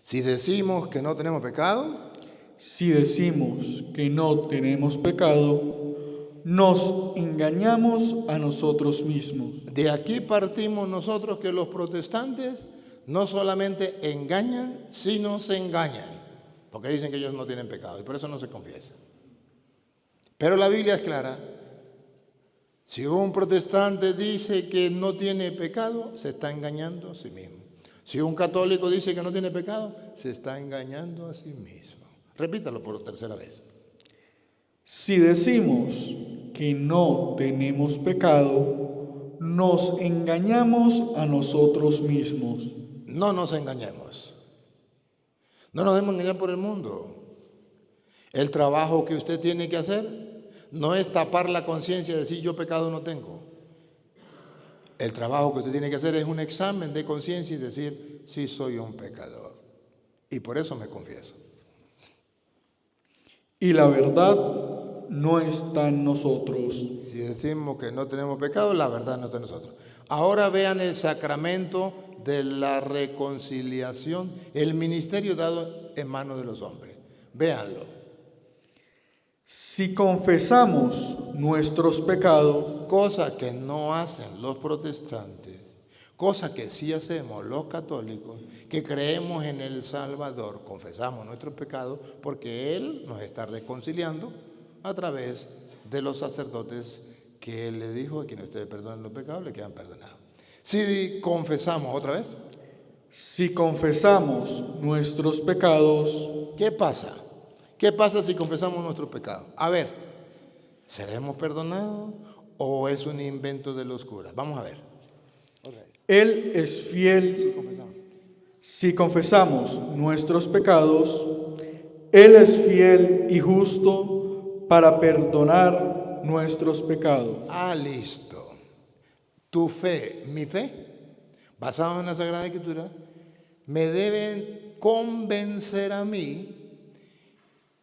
Si decimos que no tenemos pecado, Si decimos que no tenemos pecado, nos engañamos a nosotros mismos. de aquí partimos nosotros que los protestantes no solamente engañan, sino se engañan, porque dicen que ellos no tienen pecado y por eso no se confiesan. Pero la Biblia es clara. Si un protestante dice que no tiene pecado, se está engañando a sí mismo. Si un católico dice que no tiene pecado, se está engañando a sí mismo. Repítalo por tercera vez. Si decimos que no tenemos pecado, nos engañamos a nosotros mismos. No nos engañemos. No nos debemos engañar por el mundo. El trabajo que usted tiene que hacer no es tapar la conciencia y decir yo pecado no tengo. El trabajo que usted tiene que hacer es un examen de conciencia y decir sí soy un pecador. Y por eso me confieso. Y la verdad no está en nosotros. Si decimos que no tenemos pecado, la verdad no está en nosotros. Ahora vean el sacramento de la reconciliación, el ministerio dado en manos de los hombres. Véanlo. Si confesamos nuestros pecados, Cosa que no hacen los protestantes, cosa que sí hacemos los católicos, que creemos en el Salvador, confesamos nuestros pecados porque Él nos está reconciliando a través de los sacerdotes que Él le dijo a quienes ustedes perdonen los pecados, le quedan perdonados. Si confesamos otra vez, si confesamos nuestros pecados, ¿qué pasa? ¿Qué pasa si confesamos nuestros pecados? A ver, ¿seremos perdonados o es un invento de los curas? Vamos a ver. Otra vez. Él es fiel. Si confesamos nuestros pecados, Él es fiel y justo para perdonar nuestros pecados. Ah, listo. Tu fe, mi fe, basada en la Sagrada Escritura, me deben convencer a mí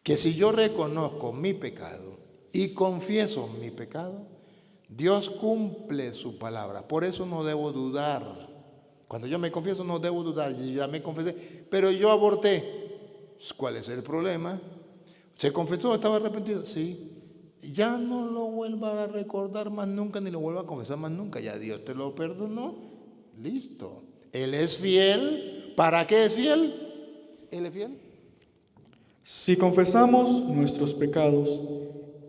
que si yo reconozco mi pecado y confieso mi pecado, Dios cumple su palabra. Por eso no debo dudar. Cuando yo me confieso no debo dudar. Yo ya me confesé, pero yo aborté. ¿Cuál es el problema? ¿Se confesó? ¿Estaba arrepentido? Sí. Ya no lo vuelva a recordar más nunca, ni lo vuelva a confesar más nunca. Ya Dios te lo perdonó. Listo. Él es fiel. ¿Para qué es fiel? Él es fiel. Si confesamos nuestros pecados,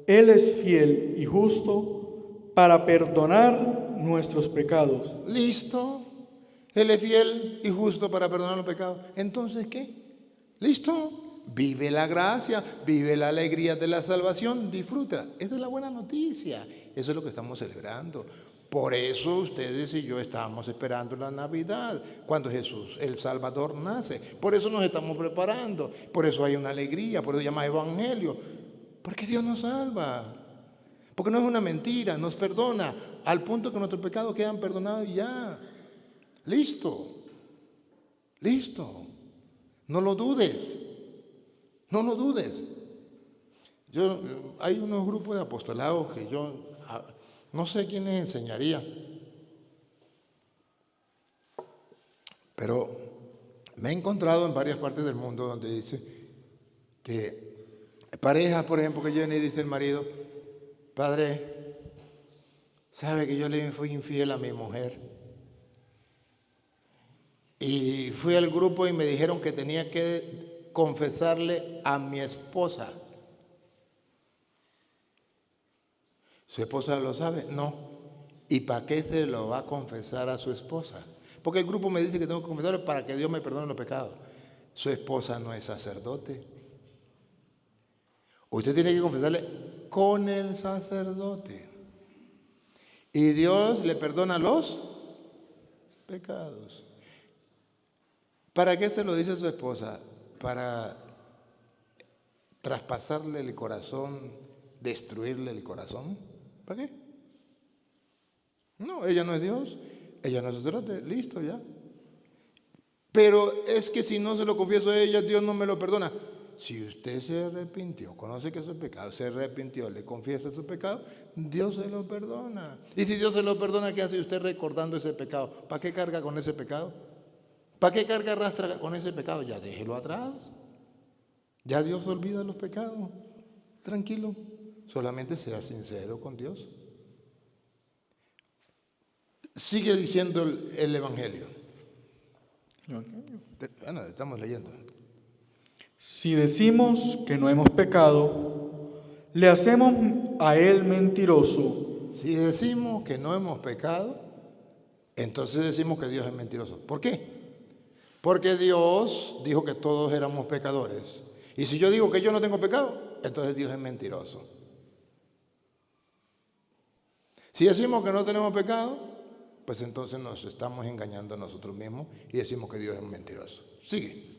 Él es fiel y justo para perdonar nuestros pecados. Listo. Él es fiel y justo para perdonar los pecados. Entonces, ¿qué? ¿Listo? Vive la gracia, vive la alegría de la salvación, disfruta. Esa es la buena noticia. Eso es lo que estamos celebrando. Por eso ustedes y yo estamos esperando la Navidad, cuando Jesús, el Salvador, nace. Por eso nos estamos preparando. Por eso hay una alegría, por eso se llama Evangelio. Porque Dios nos salva. Porque no es una mentira, nos perdona. Al punto que nuestros pecados quedan perdonados y ya. Listo. Listo. No lo dudes. No lo dudes. Hay unos grupos de apostolados que yo no sé quiénes enseñaría, pero me he encontrado en varias partes del mundo donde dice que Parejas, por ejemplo, que llegan y dice el marido, padre, ¿sabe que yo le fui infiel a mi mujer? Y fui al grupo y me dijeron que tenía que confesarle a mi esposa. ¿Su esposa lo sabe? No. ¿Y para qué se lo va a confesar a su esposa? Porque el grupo me dice que tengo que confesarlo para que Dios me perdone los pecados. Su esposa no es sacerdote. Usted tiene que confesarle con el sacerdote. Y Dios le perdona los pecados. ¿Para qué se lo dice a su esposa? Para traspasarle el corazón, destruirle el corazón. ¿Para qué? No, ella no es Dios, ella no es sacerdote, listo ya. Pero es que si no se lo confieso a ella, Dios no me lo perdona. Si usted se arrepintió, conoce que es su pecado, se arrepintió, le confiesa su pecado, Dios se lo perdona. Y si Dios se lo perdona, ¿qué hace usted recordando ese pecado? ¿Para qué carga con ese pecado? ¿Para qué carga arrastra con ese pecado? Ya déjelo atrás. Ya Dios olvida los pecados. Tranquilo. Solamente sea sincero con Dios. Sigue diciendo el Evangelio. Bueno, estamos leyendo. Si decimos que no hemos pecado, le hacemos a Él mentiroso. Si decimos que no hemos pecado, entonces decimos que Dios es mentiroso. ¿Por qué? Porque Dios dijo que todos éramos pecadores. Y si yo digo que yo no tengo pecado, entonces Dios es mentiroso. Si decimos que no tenemos pecado, pues entonces nos estamos engañando a nosotros mismos y decimos que Dios es mentiroso. Sigue.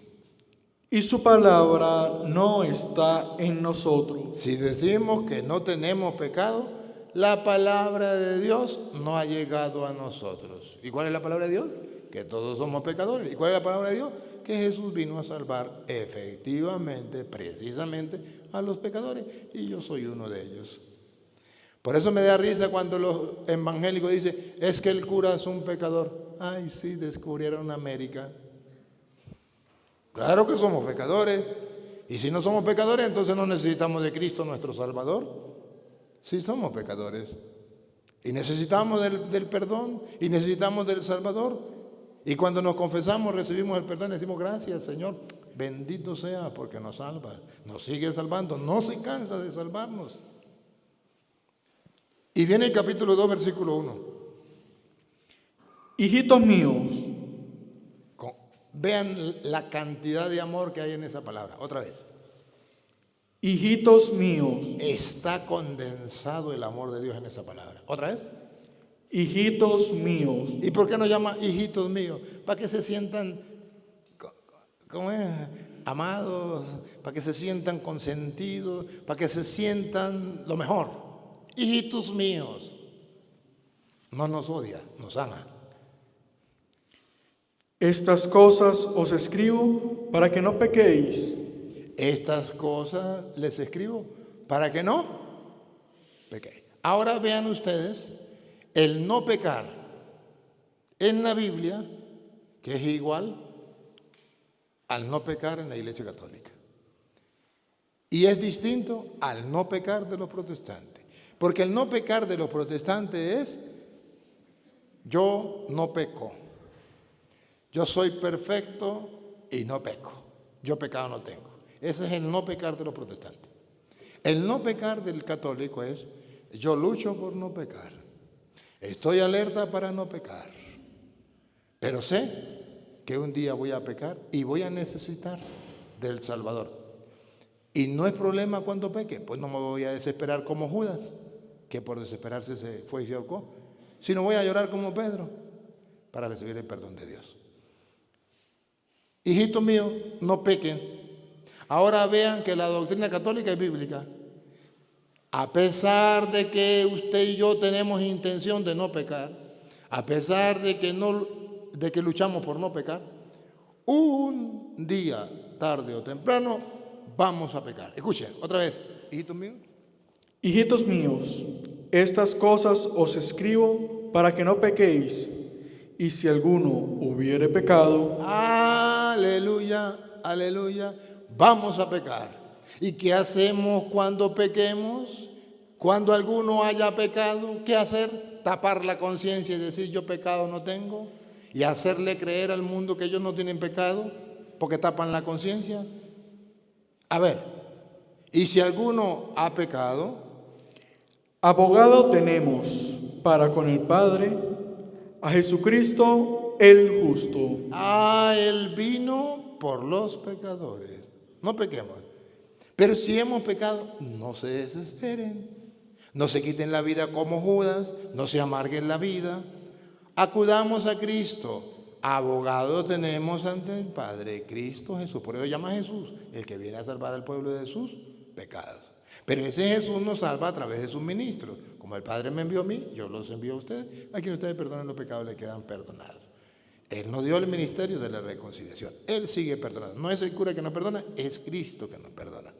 Y su palabra no está en nosotros. Si decimos que no tenemos pecado, la palabra de Dios no ha llegado a nosotros. ¿Y cuál es la palabra de Dios? Que todos somos pecadores. ¿Y cuál es la palabra de Dios? Que Jesús vino a salvar efectivamente, precisamente, a los pecadores. Y yo soy uno de ellos. Por eso me da risa cuando los evangélicos dicen, es que el cura es un pecador. Ay, sí, descubrieron América. Claro que somos pecadores. Y si no somos pecadores, entonces no necesitamos de Cristo nuestro Salvador. Sí somos pecadores. Y necesitamos del perdón. Y necesitamos del Salvador. Y cuando nos confesamos, recibimos el perdón y decimos, gracias Señor. Bendito sea porque nos salva. Nos sigue salvando. No se cansa de salvarnos. Y viene el capítulo 2, versículo 1. Hijitos míos. Vean la cantidad de amor que hay en esa palabra. Otra vez. Hijitos míos. Está condensado el amor de Dios en esa palabra. Otra vez. Hijitos míos. ¿Y por qué nos llama hijitos míos? Para que se sientan, ¿cómo es? Amados, para que se sientan consentidos, para que se sientan lo mejor. Hijitos míos. No nos odia, nos ama. Estas cosas os escribo para que no pequéis. Estas cosas les escribo para que no pequéis. Ahora vean ustedes el no pecar en la Biblia, que es igual al no pecar en la Iglesia Católica. Y es distinto al no pecar de los protestantes. Porque el no pecar de los protestantes es, yo no peco. Yo soy perfecto y no peco. Yo pecado no tengo. Ese es el no pecar de los protestantes. El no pecar del católico es, yo lucho por no pecar. Estoy alerta para no pecar. Pero sé que un día voy a pecar y voy a necesitar del Salvador. Y no es problema cuando peque, pues no me voy a desesperar como Judas, que por desesperarse se fue y se ahorcó, sino voy a llorar como Pedro para recibir el perdón de Dios. Hijitos míos, no pequen. Ahora vean que la doctrina católica es bíblica. A pesar de que usted y yo tenemos intención de no pecar, a pesar de que luchamos por no pecar, un día, tarde o temprano, vamos a pecar. Escuchen, otra vez, hijitos míos. Hijitos míos, estas cosas os escribo para que no pequéis. Y si alguno hubiere pecado, aleluya, aleluya, vamos a pecar. ¿Y qué hacemos cuando pequemos? Cuando alguno haya pecado, ¿qué hacer? Tapar la conciencia y decir yo pecado no tengo, y hacerle creer al mundo que ellos no tienen pecado porque tapan la conciencia. A ver, ¿y si alguno ha pecado? Abogado tenemos para con el Padre a Jesucristo el justo. Él vino por los pecadores. No pequemos. Pero si hemos pecado, no se desesperen. No se quiten la vida como Judas, no se amarguen la vida. Acudamos a Cristo. Abogado tenemos ante el Padre, Cristo Jesús. Por eso llama a Jesús, el que viene a salvar al pueblo de sus pecados. Pero ese Jesús nos salva a través de sus ministros. Como el Padre me envió a mí, yo los envío a ustedes. A quien ustedes perdonen los pecados, le quedan perdonados. Él nos dio el ministerio de la reconciliación. Él sigue perdonando. No es el cura que nos perdona, es Cristo que nos perdona.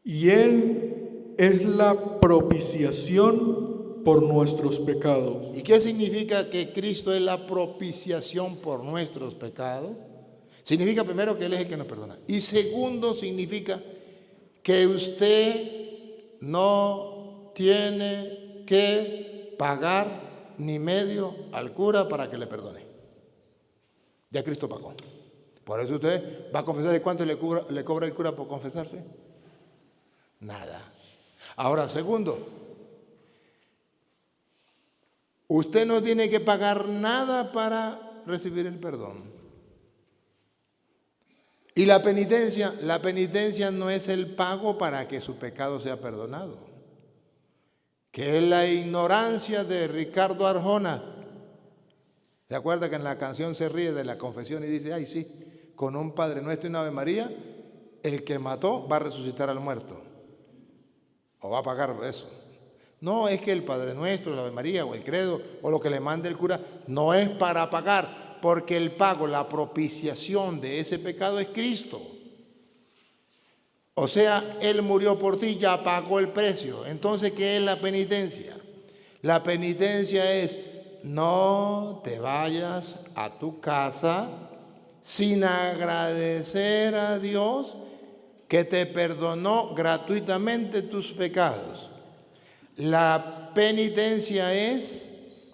Y Él es la propiciación por nuestros pecados. ¿Y qué significa que Cristo es la propiciación por nuestros pecados? Significa primero que Él es el que nos perdona. Y segundo, significa que usted no tiene que pagar ni medio al cura para que le perdone. Ya Cristo pagó. Por eso usted va a confesarse. ¿Cuánto le cobra el cura por confesarse? Nada. Ahora, segundo, usted no tiene que pagar nada para recibir el perdón. Y la penitencia no es el pago para que su pecado sea perdonado, que es la ignorancia de Ricardo Arjona. ¿Se acuerda que en la canción se ríe de la confesión y dice, ay sí, con un Padre Nuestro y una Ave María, el que mató va a resucitar al muerto? ¿O va a pagar eso? No, es que el Padre Nuestro, la Ave María o el credo o lo que le mande el cura no es para pagar, porque el pago, la propiciación de ese pecado es Cristo. O sea, Él murió por ti, ya pagó el precio. Entonces, ¿qué es la penitencia? La penitencia es no te vayas a tu casa sin agradecer a Dios que te perdonó gratuitamente tus pecados. La penitencia es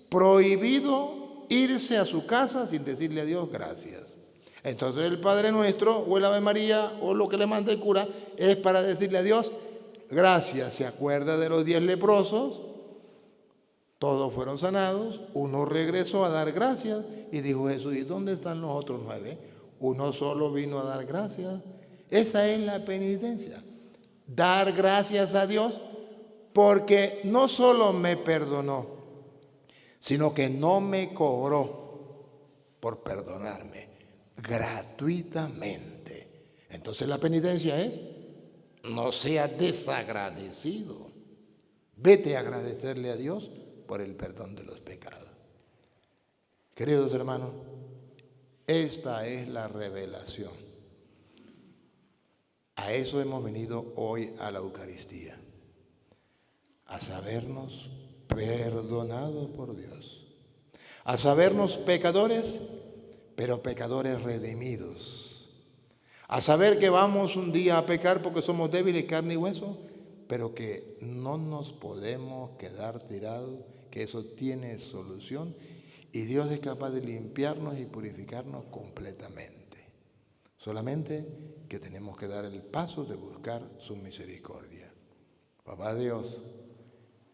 prohibido irse a su casa sin decirle a Dios gracias. Entonces el Padre Nuestro o el Ave María o lo que le manda el cura es para decirle a Dios gracias. Se acuerda de los 10 leprosos, todos fueron sanados, uno regresó a dar gracias y dijo Jesús, ¿y dónde están los otros 9? Uno solo vino a dar gracias. Esa es la penitencia, dar gracias a Dios porque no solo me perdonó, sino que no me cobró por perdonarme gratuitamente. Entonces la penitencia es, no sea desagradecido. Vete a agradecerle a Dios por el perdón de los pecados. Queridos hermanos, esta es la revelación. A eso hemos venido hoy a la Eucaristía, a sabernos perdonados por Dios, a sabernos pecadores, pero pecadores redimidos, a saber que vamos un día a pecar porque somos débiles, carne y hueso, pero que no nos podemos quedar tirados, que eso tiene solución y Dios es capaz de limpiarnos y purificarnos completamente. Solamente que tenemos que dar el paso de buscar su misericordia. Papá Dios,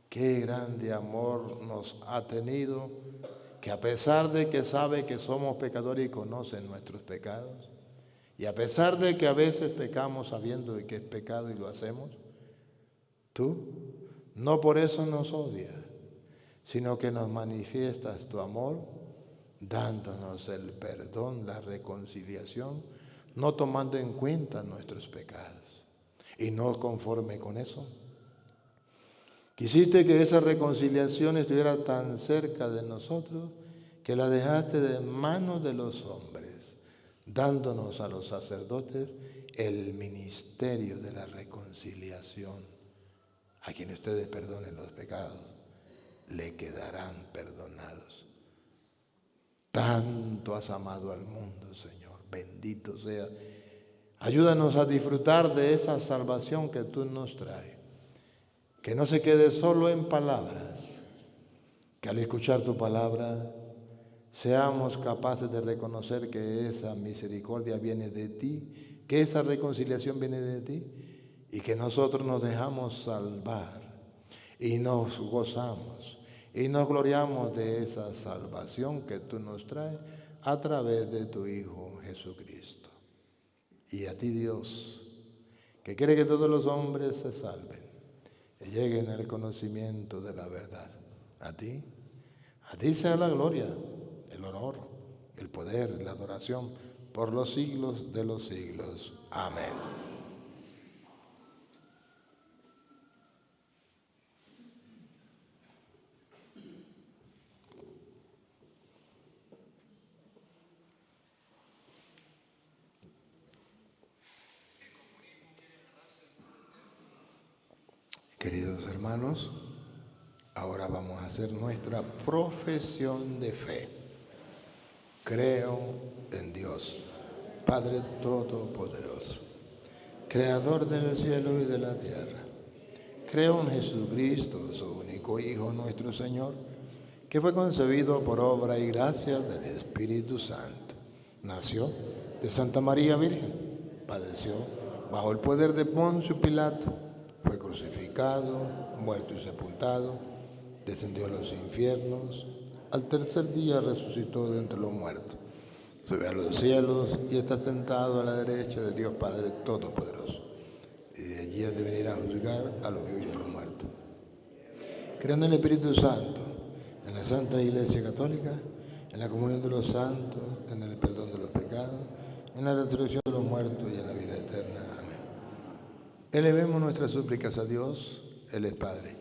qué grande amor nos ha tenido, que a pesar de que sabe que somos pecadores y conoce nuestros pecados, y a pesar de que a veces pecamos sabiendo de que es pecado y lo hacemos, tú no por eso nos odias, sino que nos manifiestas tu amor, dándonos el perdón, la reconciliación, no tomando en cuenta nuestros pecados. Y no conforme con eso, quisiste que esa reconciliación estuviera tan cerca de nosotros que la dejaste de manos de los hombres, dándonos a los sacerdotes el ministerio de la reconciliación. A quien ustedes perdonen los pecados, le quedarán perdonados. Tanto has amado al mundo, Señor. Bendito sea. Ayúdanos a disfrutar de esa salvación que tú nos traes. Que no se quede solo en palabras, que al escuchar tu palabra seamos capaces de reconocer que esa misericordia viene de ti, que esa reconciliación viene de ti y que nosotros nos dejamos salvar y nos gozamos y nos gloriamos de esa salvación que tú nos traes a través de tu Hijo Jesucristo. Y a ti, Dios, que quiere que todos los hombres se salven y lleguen al conocimiento de la verdad. A ti sea la gloria, el honor, el poder, la adoración por los siglos de los siglos. Amén. Queridos hermanos, ahora vamos a hacer nuestra profesión de fe. Creo en Dios, Padre Todopoderoso, Creador del cielo y de la tierra. Creo en Jesucristo, su único Hijo, nuestro Señor, que fue concebido por obra y gracia del Espíritu Santo. Nació de Santa María Virgen, padeció bajo el poder de Poncio Pilato, fue crucificado, muerto y sepultado, descendió a los infiernos, al tercer día resucitó de entre los muertos, subió a los cielos y está sentado a la derecha de Dios Padre Todopoderoso, y de allí ha de venir a juzgar a los vivos y a los muertos. Creo en el Espíritu Santo, en la Santa Iglesia Católica, en la comunión de los santos, en el perdón de los pecados, en la resurrección de los muertos y en la vida eterna. Amén. Elevemos nuestras súplicas a Dios, Él es Padre,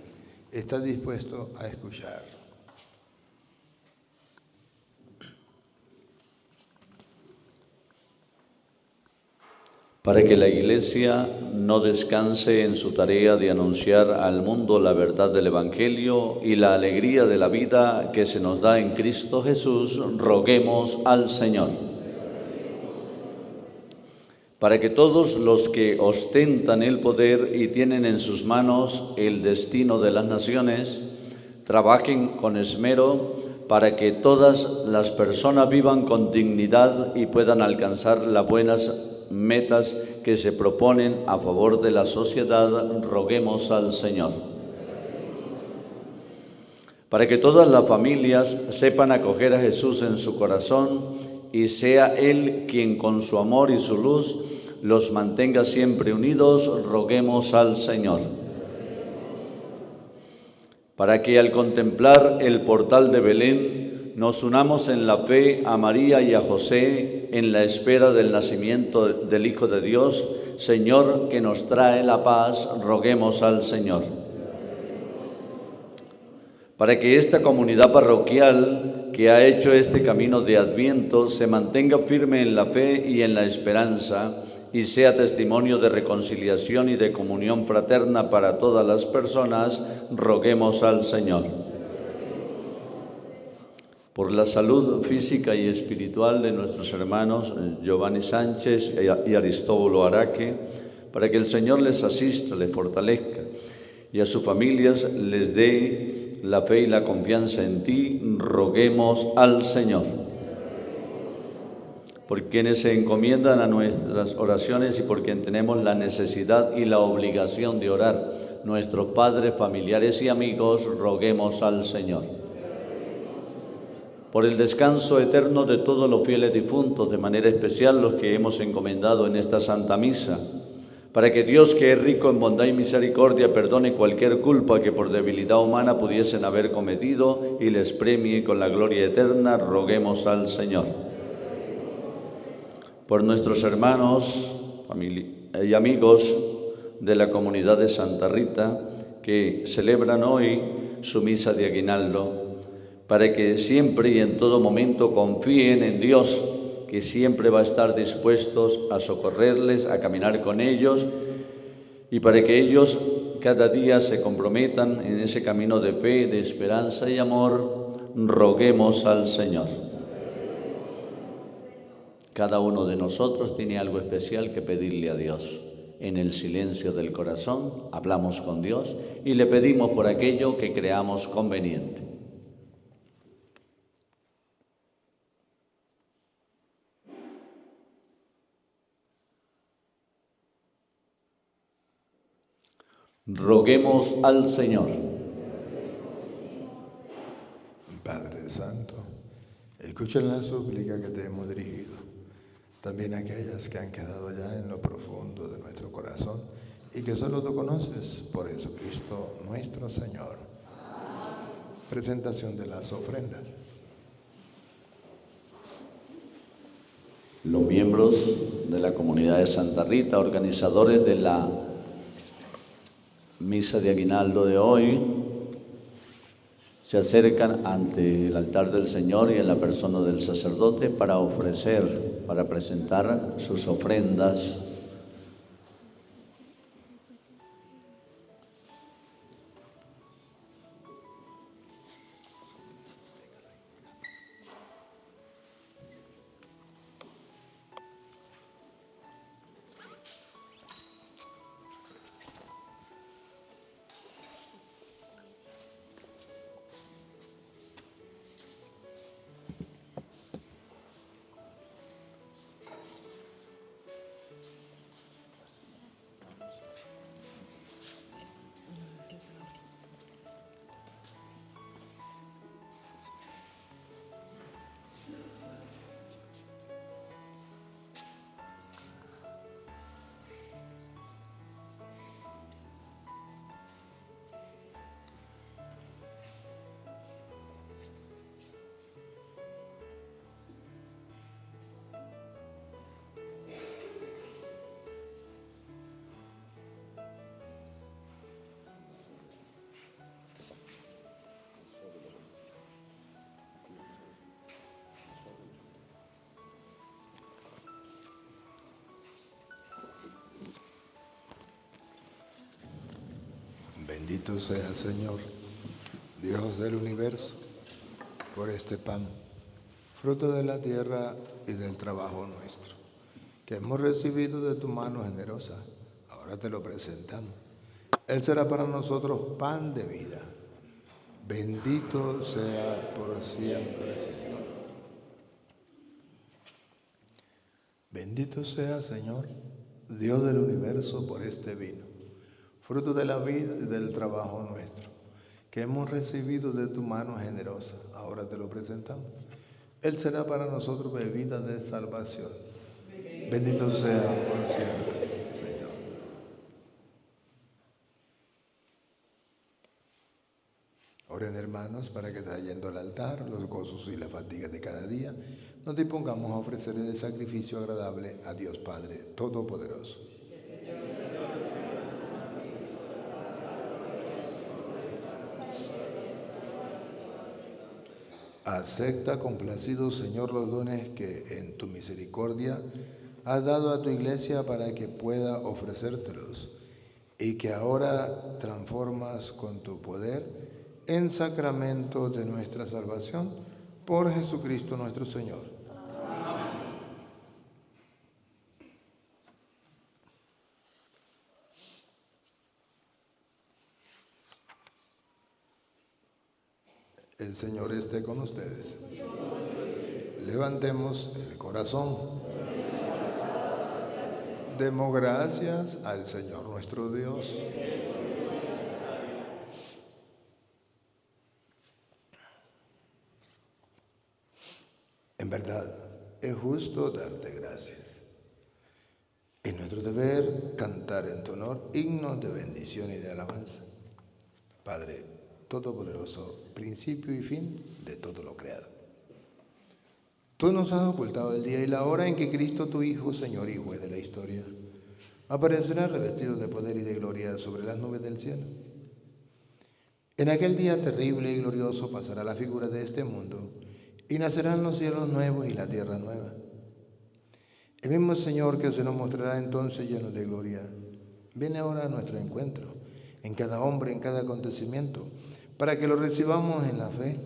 está dispuesto a escuchar. Para que la Iglesia no descanse en su tarea de anunciar al mundo la verdad del Evangelio y la alegría de la vida que se nos da en Cristo Jesús, roguemos al Señor. Para que todos los que ostentan el poder y tienen en sus manos el destino de las naciones, trabajen con esmero para que todas las personas vivan con dignidad y puedan alcanzar las buenas metas que se proponen a favor de la sociedad, roguemos al Señor. Para que todas las familias sepan acoger a Jesús en su corazón y sea Él quien con su amor y su luz los mantenga siempre unidos, roguemos al Señor. Para que al contemplar el portal de Belén nos unamos en la fe a María y a José en la espera del nacimiento del Hijo de Dios, Señor que nos trae la paz, roguemos al Señor. Para que esta comunidad parroquial que ha hecho este camino de Adviento se mantenga firme en la fe y en la esperanza y sea testimonio de reconciliación y de comunión fraterna para todas las personas, roguemos al Señor. Por la salud física y espiritual de nuestros hermanos Giovanni Sánchez y Aristóbulo Araque, para que el Señor les asista, les fortalezca y a sus familias les dé la fe y la confianza en ti, roguemos al Señor. Por quienes se encomiendan a nuestras oraciones y por quien tenemos la necesidad y la obligación de orar, nuestros padres, familiares y amigos, roguemos al Señor. Por el descanso eterno de todos los fieles difuntos, de manera especial los que hemos encomendado en esta Santa Misa, para que Dios, que es rico en bondad y misericordia, perdone cualquier culpa que por debilidad humana pudiesen haber cometido y les premie con la gloria eterna, roguemos al Señor. Por nuestros hermanos y amigos de la comunidad de Santa Rita, que celebran hoy su misa de aguinaldo, para que siempre y en todo momento confíen en Dios, que siempre va a estar dispuestos a socorrerles, a caminar con ellos, y para que ellos cada día se comprometan en ese camino de fe, de esperanza y amor, roguemos al Señor. Cada uno de nosotros tiene algo especial que pedirle a Dios. En el silencio del corazón hablamos con Dios y le pedimos por aquello que creamos conveniente. Roguemos al Señor. Padre Santo, escucha la súplica que te hemos dirigido, también aquellas que han quedado ya en lo profundo de nuestro corazón y que solo tú conoces, por Jesucristo nuestro Señor. Presentación de las ofrendas. Los miembros de la comunidad de Santa Rita, organizadores de la misa de aguinaldo de hoy, se acercan ante el altar del Señor y en la persona del sacerdote para ofrecer, para presentar sus ofrendas. Bendito sea, Señor, Dios del universo, por este pan, fruto de la tierra y del trabajo nuestro, que hemos recibido de tu mano generosa. Ahora te lo presentamos. Él será para nosotros pan de vida. Bendito sea por siempre, Señor. Bendito sea, Señor, Dios del universo, por este vino, fruto de la vida y del trabajo nuestro, que hemos recibido de tu mano generosa. Ahora te lo presentamos. Él será para nosotros bebida de salvación. Bendito sea por siempre, Señor. Oren, hermanos, para que trayendo al altar los gozos y las fatigas de cada día, nos dispongamos a ofrecer el sacrificio agradable a Dios Padre Todopoderoso. Acepta complacido, Señor, los dones que en tu misericordia has dado a tu iglesia para que pueda ofrecértelos y que ahora transformas con tu poder en sacramento de nuestra salvación por Jesucristo nuestro Señor. El Señor esté con ustedes. Levantemos el corazón. Demos gracias al Señor nuestro Dios. En verdad, es justo darte gracias. Es nuestro deber cantar en tu honor himnos de bendición y de alabanza. Padre Todopoderoso, principio y fin de todo lo creado. Tú nos has ocultado el día y la hora en que Cristo, tu Hijo, Señor y Juez de la historia, aparecerá revestido de poder y de gloria sobre las nubes del cielo. En aquel día terrible y glorioso pasará la figura de este mundo y nacerán los cielos nuevos y la tierra nueva. El mismo Señor que se nos mostrará entonces lleno de gloria, viene ahora a nuestro encuentro, en cada hombre, en cada acontecimiento, para que lo recibamos en la fe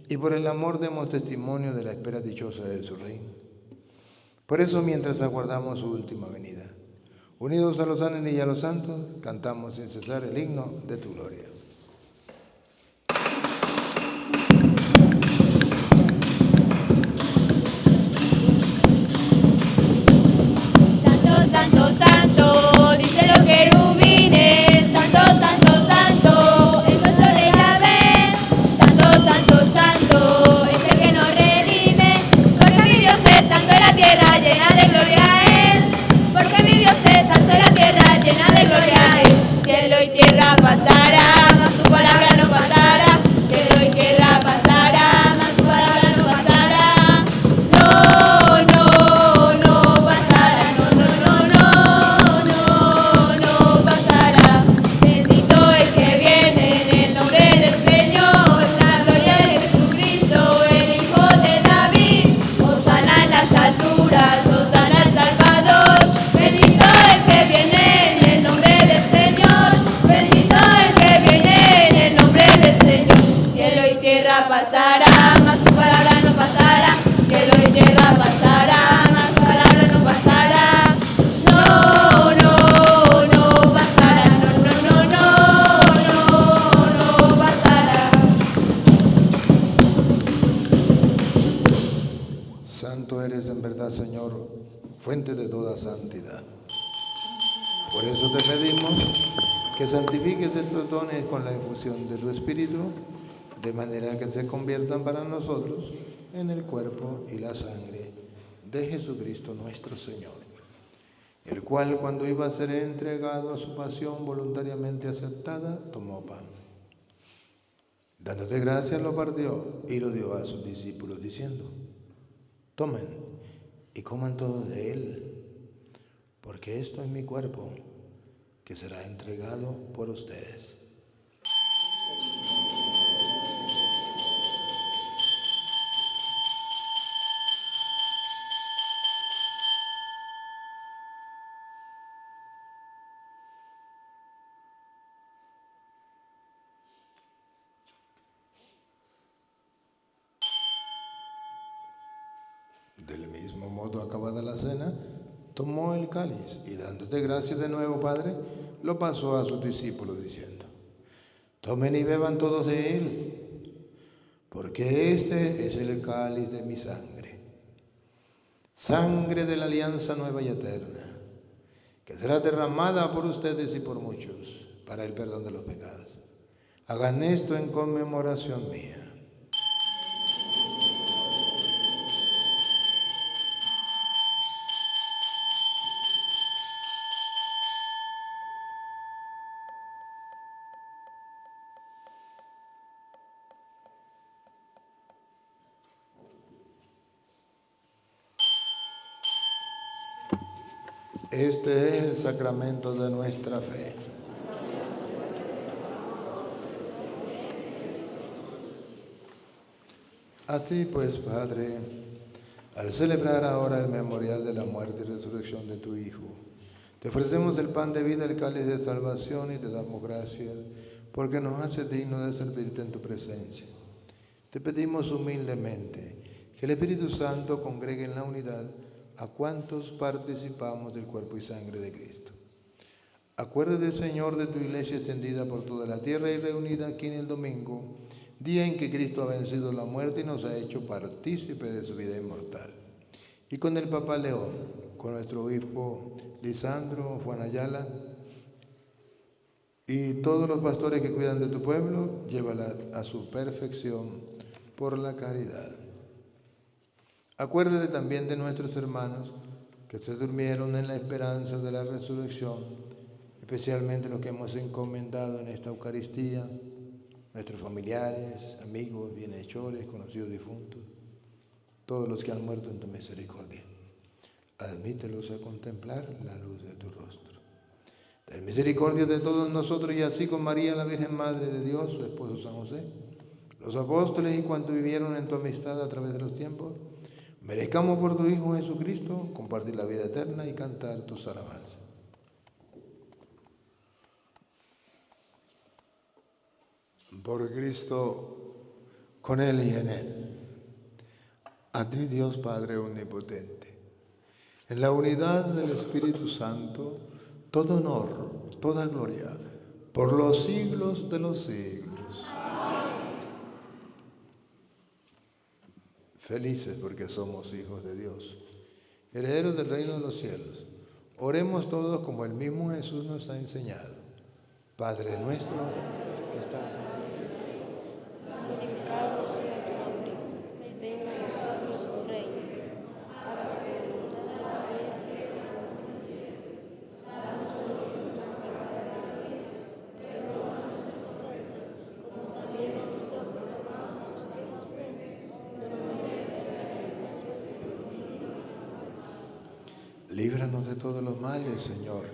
y por el amor demos testimonio de la espera dichosa de su reino. Por eso, mientras aguardamos su última venida, unidos a los ángeles y a los santos, cantamos sin cesar el himno de tu gloria. Santo, santo, santo, dicen los querubines. Santo, santo, santo, es nuestro Rey Yahvé. Santo, santo, santo, es el que nos redime. Porque mi Dios es santo en la tierra, llena de gloria es. Porque mi Dios es santo en la tierra, llena de gloria es. Cielo y tierra pasará, mas tu palabra no pasará. Cielo y tierra pasará, mas tu palabra no pasará. No, no, no pasará. No, no, no, no, no, no pasará. Bendito el que viene en el nombre del Señor. La gloria de Jesucristo, el Hijo de David. Hosana en las alturas, hosana al Salvador. Bendito el que viene en el nombre del Señor. Bendito el que viene en el nombre del Señor. Cielo y tierra pasará, mas su palabra no pasará. Cielo y tierra pasará, mas su palabra no pasará. No, no, no pasará. No, no, no, no, no, no pasará. Santo eres en verdad, Señor, fuente de toda santidad. Por eso te pedimos que santifiques estos dones con la efusión de tu Espíritu, de manera que se conviertan para nosotros en el cuerpo y la sangre de Jesucristo nuestro Señor, el cual, cuando iba a ser entregado a su pasión voluntariamente aceptada, tomó pan. Dándote gracias, lo partió y lo dio a sus discípulos, diciendo: tomen y coman todos de él, porque esto es mi cuerpo, que será entregado por ustedes. Del mismo modo, acabada la cena, tomó el cáliz y, dándote gracias de nuevo, Padre, lo pasó a sus discípulos diciendo: tomen y beban todos de él, porque este es el cáliz de mi sangre, sangre de la alianza nueva y eterna, que será derramada por ustedes y por muchos para el perdón de los pecados. Hagan esto en conmemoración mía. Este es el sacramento de nuestra fe. Así pues, Padre, al celebrar ahora el memorial de la muerte y resurrección de tu Hijo, te ofrecemos el pan de vida, el cáliz de salvación, y te damos gracias porque nos haces dignos de servirte en tu presencia. Te pedimos humildemente que el Espíritu Santo congregue en la unidad a cuantos participamos del cuerpo y sangre de Cristo. Acuérdate, Señor, de tu iglesia extendida por toda la tierra y reunida aquí en el domingo, día en que Cristo ha vencido la muerte y nos ha hecho partícipe de su vida inmortal. Y con el Papa León, con nuestro obispo Lisandro, Juan Ayala, y todos los pastores que cuidan de tu pueblo, llévala a su perfección por la caridad. Acuérdate también de nuestros hermanos que se durmieron en la esperanza de la resurrección, especialmente los que hemos encomendado en esta Eucaristía, nuestros familiares, amigos, bienhechores, conocidos difuntos, todos los que han muerto en tu misericordia. Admítelos a contemplar la luz de tu rostro. Ten misericordia de todos nosotros, y así con María, la Virgen Madre de Dios, su esposo San José, los apóstoles y cuantos vivieron en tu amistad a través de los tiempos, merezcamos por tu Hijo Jesucristo compartir la vida eterna y cantar tus alabanzas. Por Cristo, con Él y en Él. A ti, Dios Padre omnipotente, en la unidad del Espíritu Santo, todo honor, toda gloria, por los siglos de los siglos. Felices porque somos hijos de Dios, herederos del reino de los cielos. Oremos todos como el mismo Jesús nos ha enseñado. Padre nuestro, que estás en el cielo, santificado sea tu nombre, venga a nosotros tu reino, hágase tu voluntad en la tierra como en el cielo. Danos hoy nuestro pan de cada día, perdona nuestras ofensas, como también nosotros perdonamos a los ofensores. No nos dejes caer en la tentación, líbranos de todos los males, Señor,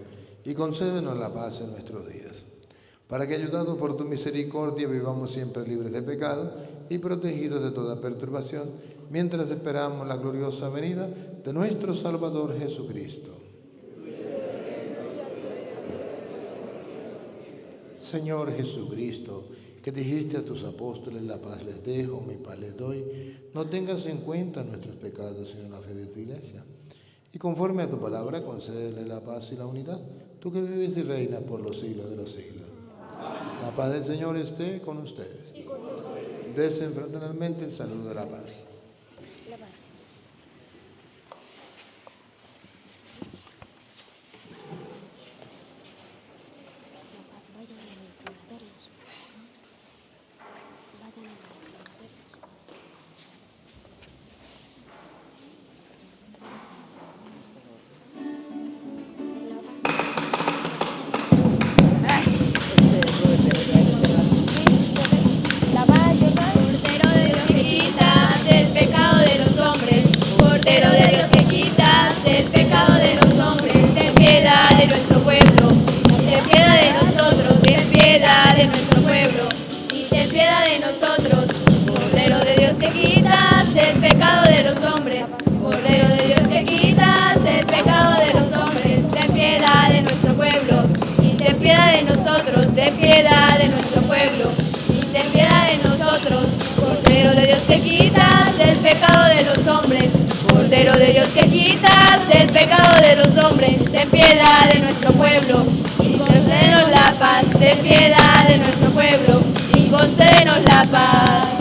y concédenos la paz en nuestros días, para que, ayudados por tu misericordia, vivamos siempre libres de pecado y protegidos de toda perturbación, mientras esperamos la gloriosa venida de nuestro Salvador Jesucristo. Señor Jesucristo, que dijiste a tus apóstoles, la paz les dejo, mi paz les doy, no tengas en cuenta nuestros pecados, sino la fe de tu iglesia. Y conforme a tu palabra, concédele la paz y la unidad, tú que vives y reinas por los siglos de los siglos. La paz del Señor esté con ustedes. Desen fraternalmente el saludo de la paz. la paz. Vayan a los comentarios. Vayan a los comentarios. Cordero de Dios que quitas el pecado de los hombres, Cordero de Dios que quitas el pecado de los hombres, ten piedad de nuestro pueblo, ten piedad de nosotros, ten piedad de nuestro pueblo, y ten piedad de nosotros. Cordero de Dios que quitas el pecado de los hombres, Cordero de Dios que quitas el pecado de los hombres, ten piedad de nuestro pueblo, y ten piedad de nosotros, ten piedad de nuestro pueblo. Ten piedad de nosotros, Cordero de Dios que quitas el pecado de los hombres, Cordero de Dios que quitas el pecado de los hombres, ten piedad de nuestro pueblo y concédenos la paz, ten piedad de nuestro pueblo y concédenos la paz.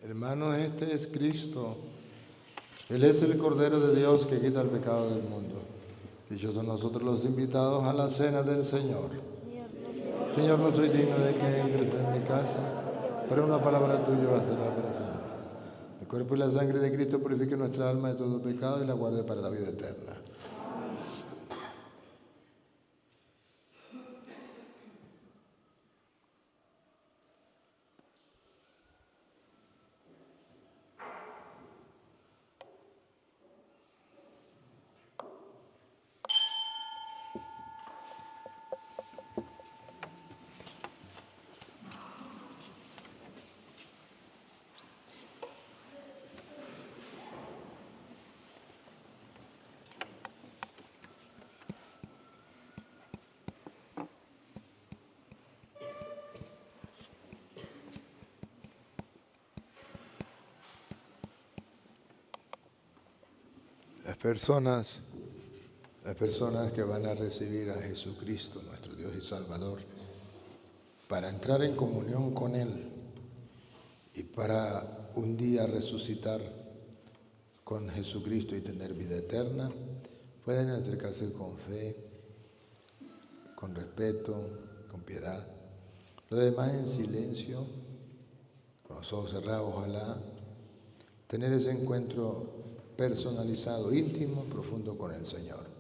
Hermanos, este es Cristo. Él es el Cordero de Dios que quita el pecado del mundo. Dichosos nosotros los invitados a la cena del Señor. Señor, no soy digno de que entres en mi casa, pero una palabra tuya bastará para sanar. El cuerpo y la sangre de Cristo purifiquen nuestra alma de todo pecado y la guarde para la vida eterna. Las personas que van a recibir a Jesucristo, nuestro Dios y Salvador, para entrar en comunión con Él y para un día resucitar con Jesucristo y tener vida eterna, pueden acercarse con fe, con respeto, con piedad. Lo demás en silencio, con los ojos cerrados, ojalá tener ese encuentro personalizado, íntimo, profundo con el Señor.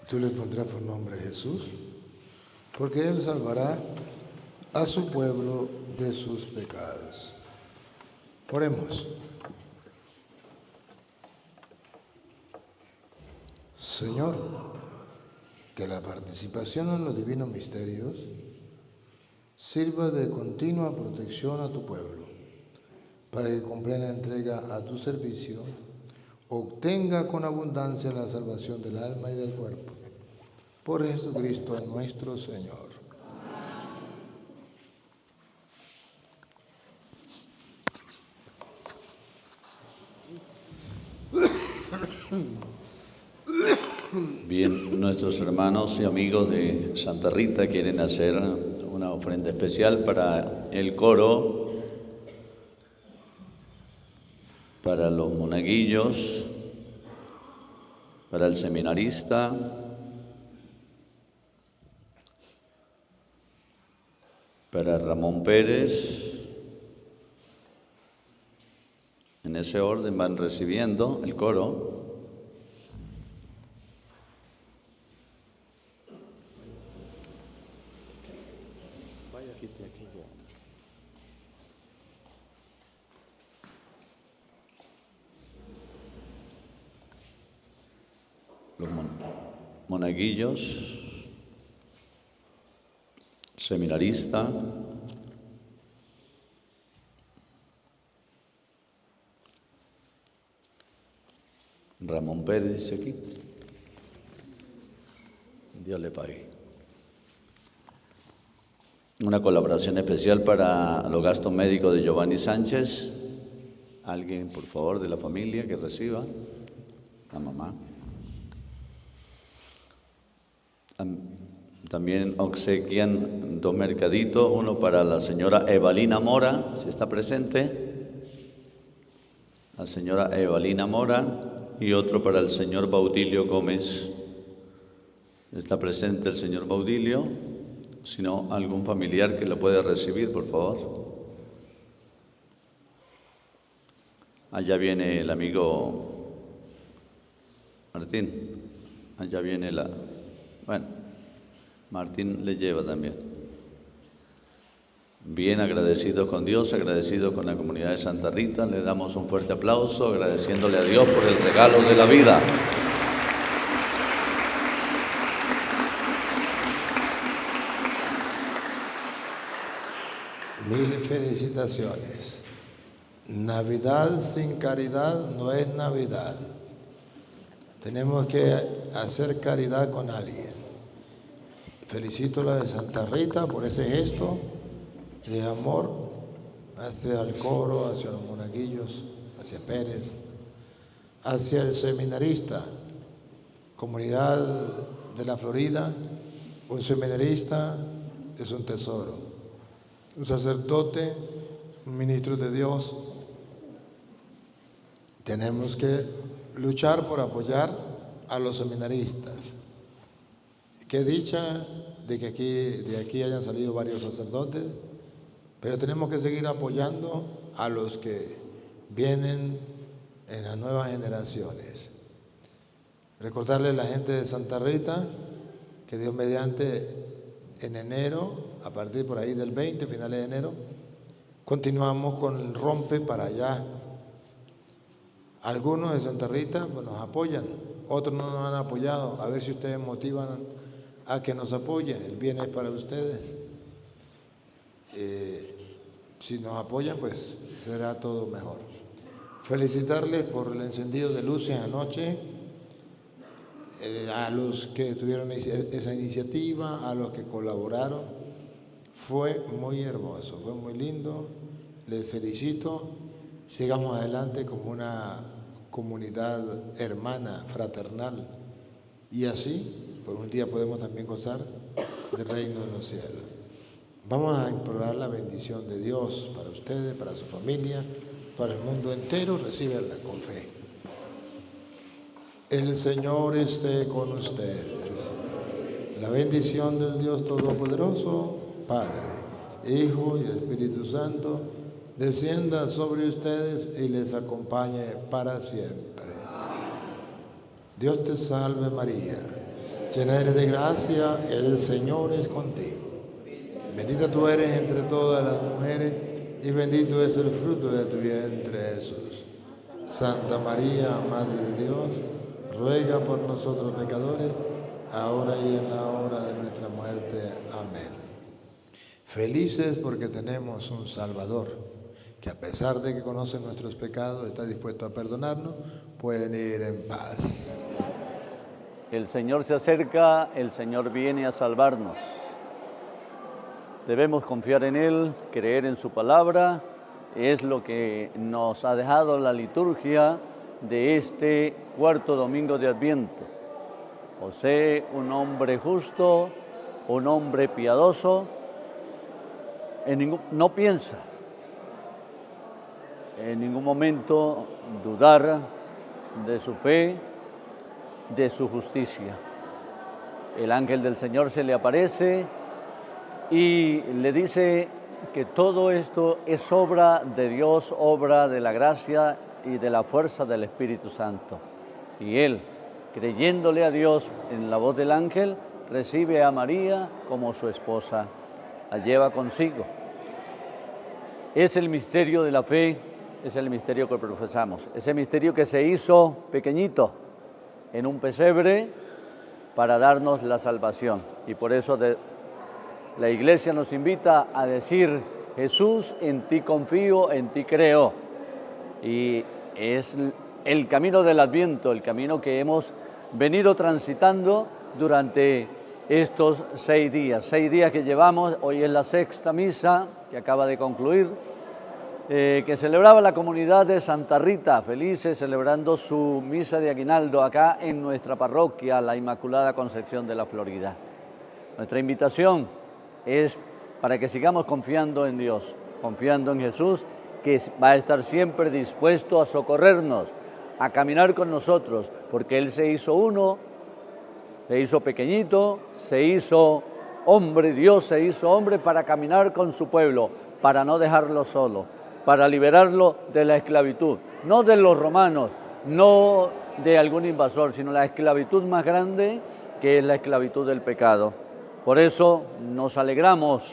Tú le pondrás por nombre Jesús, porque Él salvará a su pueblo de sus pecados. Oremos. Señor, que la participación en los divinos misterios sirva de continua protección a tu pueblo, para que con plena entrega a tu servicio obtenga con abundancia la salvación del alma y del cuerpo. Por Jesucristo nuestro Señor. Bien, nuestros hermanos y amigos de Santa Rita quieren hacer una ofrenda especial para el coro, para los monaguillos, para el seminarista, para Ramón Pérez. En ese orden van recibiendo el coro. Los monaguillos, seminarista, Ramón Pérez dice aquí. Dios le pague. Una colaboración especial para los gastos médicos de Giovanni Sánchez. Alguien, por favor, de la familia que reciba. La mamá. También obsequian 2 mercaditos, uno para la señora Evalina Mora, si está presente, la señora Evalina Mora, y otro para el señor Baudilio Gómez. ¿Está presente el señor Baudilio? Si no, algún familiar que lo pueda recibir, por favor. Allá viene el amigo Martín, allá viene la... Bueno, Martín le lleva también. Bien, agradecidos con Dios, agradecidos con la comunidad de Santa Rita, le damos un fuerte aplauso, agradeciéndole a Dios por el regalo de la vida. Mil felicitaciones. Navidad sin caridad no es Navidad. Tenemos que hacer caridad con alguien. Felicito a la de Santa Rita por ese gesto de amor hacia el coro, hacia los monaguillos, hacia Pérez, hacia el seminarista, comunidad de la Florida. Un seminarista es un tesoro, un sacerdote, un ministro de Dios. Tenemos que luchar por apoyar a los seminaristas. Qué dicha de que de aquí hayan salido varios sacerdotes, pero tenemos que seguir apoyando a los que vienen en las nuevas generaciones. Recordarle a la gente de Santa Rita que Dios mediante en enero, a partir por ahí del 20, finales de enero, continuamos con el rompe para allá. Algunos de Santa Rita pues, nos apoyan, otros no nos han apoyado. A ver si ustedes motivan a que nos apoyen, el bien es para ustedes. Si nos apoyan, pues será todo mejor. Felicitarles por el encendido de luces anoche, a los que tuvieron esa iniciativa, a los que colaboraron. Fue muy hermoso, fue muy lindo. Les felicito. Sigamos adelante como una comunidad hermana, fraternal. Y así, pues un día podemos también gozar del reino de los cielos. Vamos a implorar la bendición de Dios para ustedes, para su familia, para el mundo entero. Recíbanla con fe. El Señor esté con ustedes. La bendición del Dios Todopoderoso, Padre, Hijo y Espíritu Santo, descienda sobre ustedes y les acompañe para siempre. Dios te salve María, llena eres de gracia, el Señor es contigo. Bendita tú eres entre todas las mujeres y bendito es el fruto de tu vientre, Jesús. Santa María, Madre de Dios, ruega por nosotros pecadores, ahora y en la hora de nuestra muerte. Amén. Felices porque tenemos un Salvador, que a pesar de que conoce nuestros pecados, está dispuesto a perdonarnos. Pueden ir en paz. El Señor se acerca, el Señor viene a salvarnos. Debemos confiar en Él, creer en su palabra. Es lo que nos ha dejado la liturgia de este cuarto domingo de Adviento. José, un hombre justo, un hombre piadoso, no piensa en ningún momento dudar de su fe, de su justicia. El ángel del Señor se le aparece y le dice que todo esto es obra de Dios, obra de la gracia y de la fuerza del Espíritu Santo. Y él, creyéndole a Dios en la voz del ángel, recibe a María como su esposa, la lleva consigo. Es el misterio de la fe, es el misterio que profesamos, ese misterio que se hizo pequeñito en un pesebre para darnos la salvación. Y por eso la Iglesia nos invita a decir: Jesús, en ti confío, en ti creo. Y es el camino del Adviento, el camino que hemos venido transitando durante estos 6 días que llevamos. Hoy es la sexta misa que acaba de concluir, que celebraba la comunidad de Santa Rita, felices celebrando su misa de aguinaldo acá en nuestra parroquia, la Inmaculada Concepción de la Florida. Nuestra invitación es para que sigamos confiando en Dios, confiando en Jesús, que va a estar siempre dispuesto a socorrernos, a caminar con nosotros, porque Él se hizo uno, se hizo pequeñito, se hizo hombre, Dios se hizo hombre para caminar con su pueblo, para no dejarlo solo, para liberarlo de la esclavitud, no de los romanos, no de algún invasor, sino la esclavitud más grande, que es la esclavitud del pecado. Por eso nos alegramos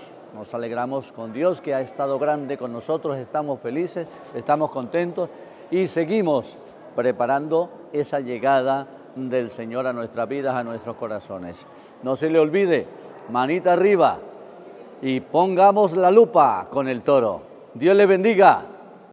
con Dios, que ha estado grande con nosotros, estamos felices, estamos contentos y seguimos preparando esa llegada del Señor a nuestras vidas, a nuestros corazones. No se le olvide, manita arriba y pongamos la lupa con el toro. Dios le bendiga.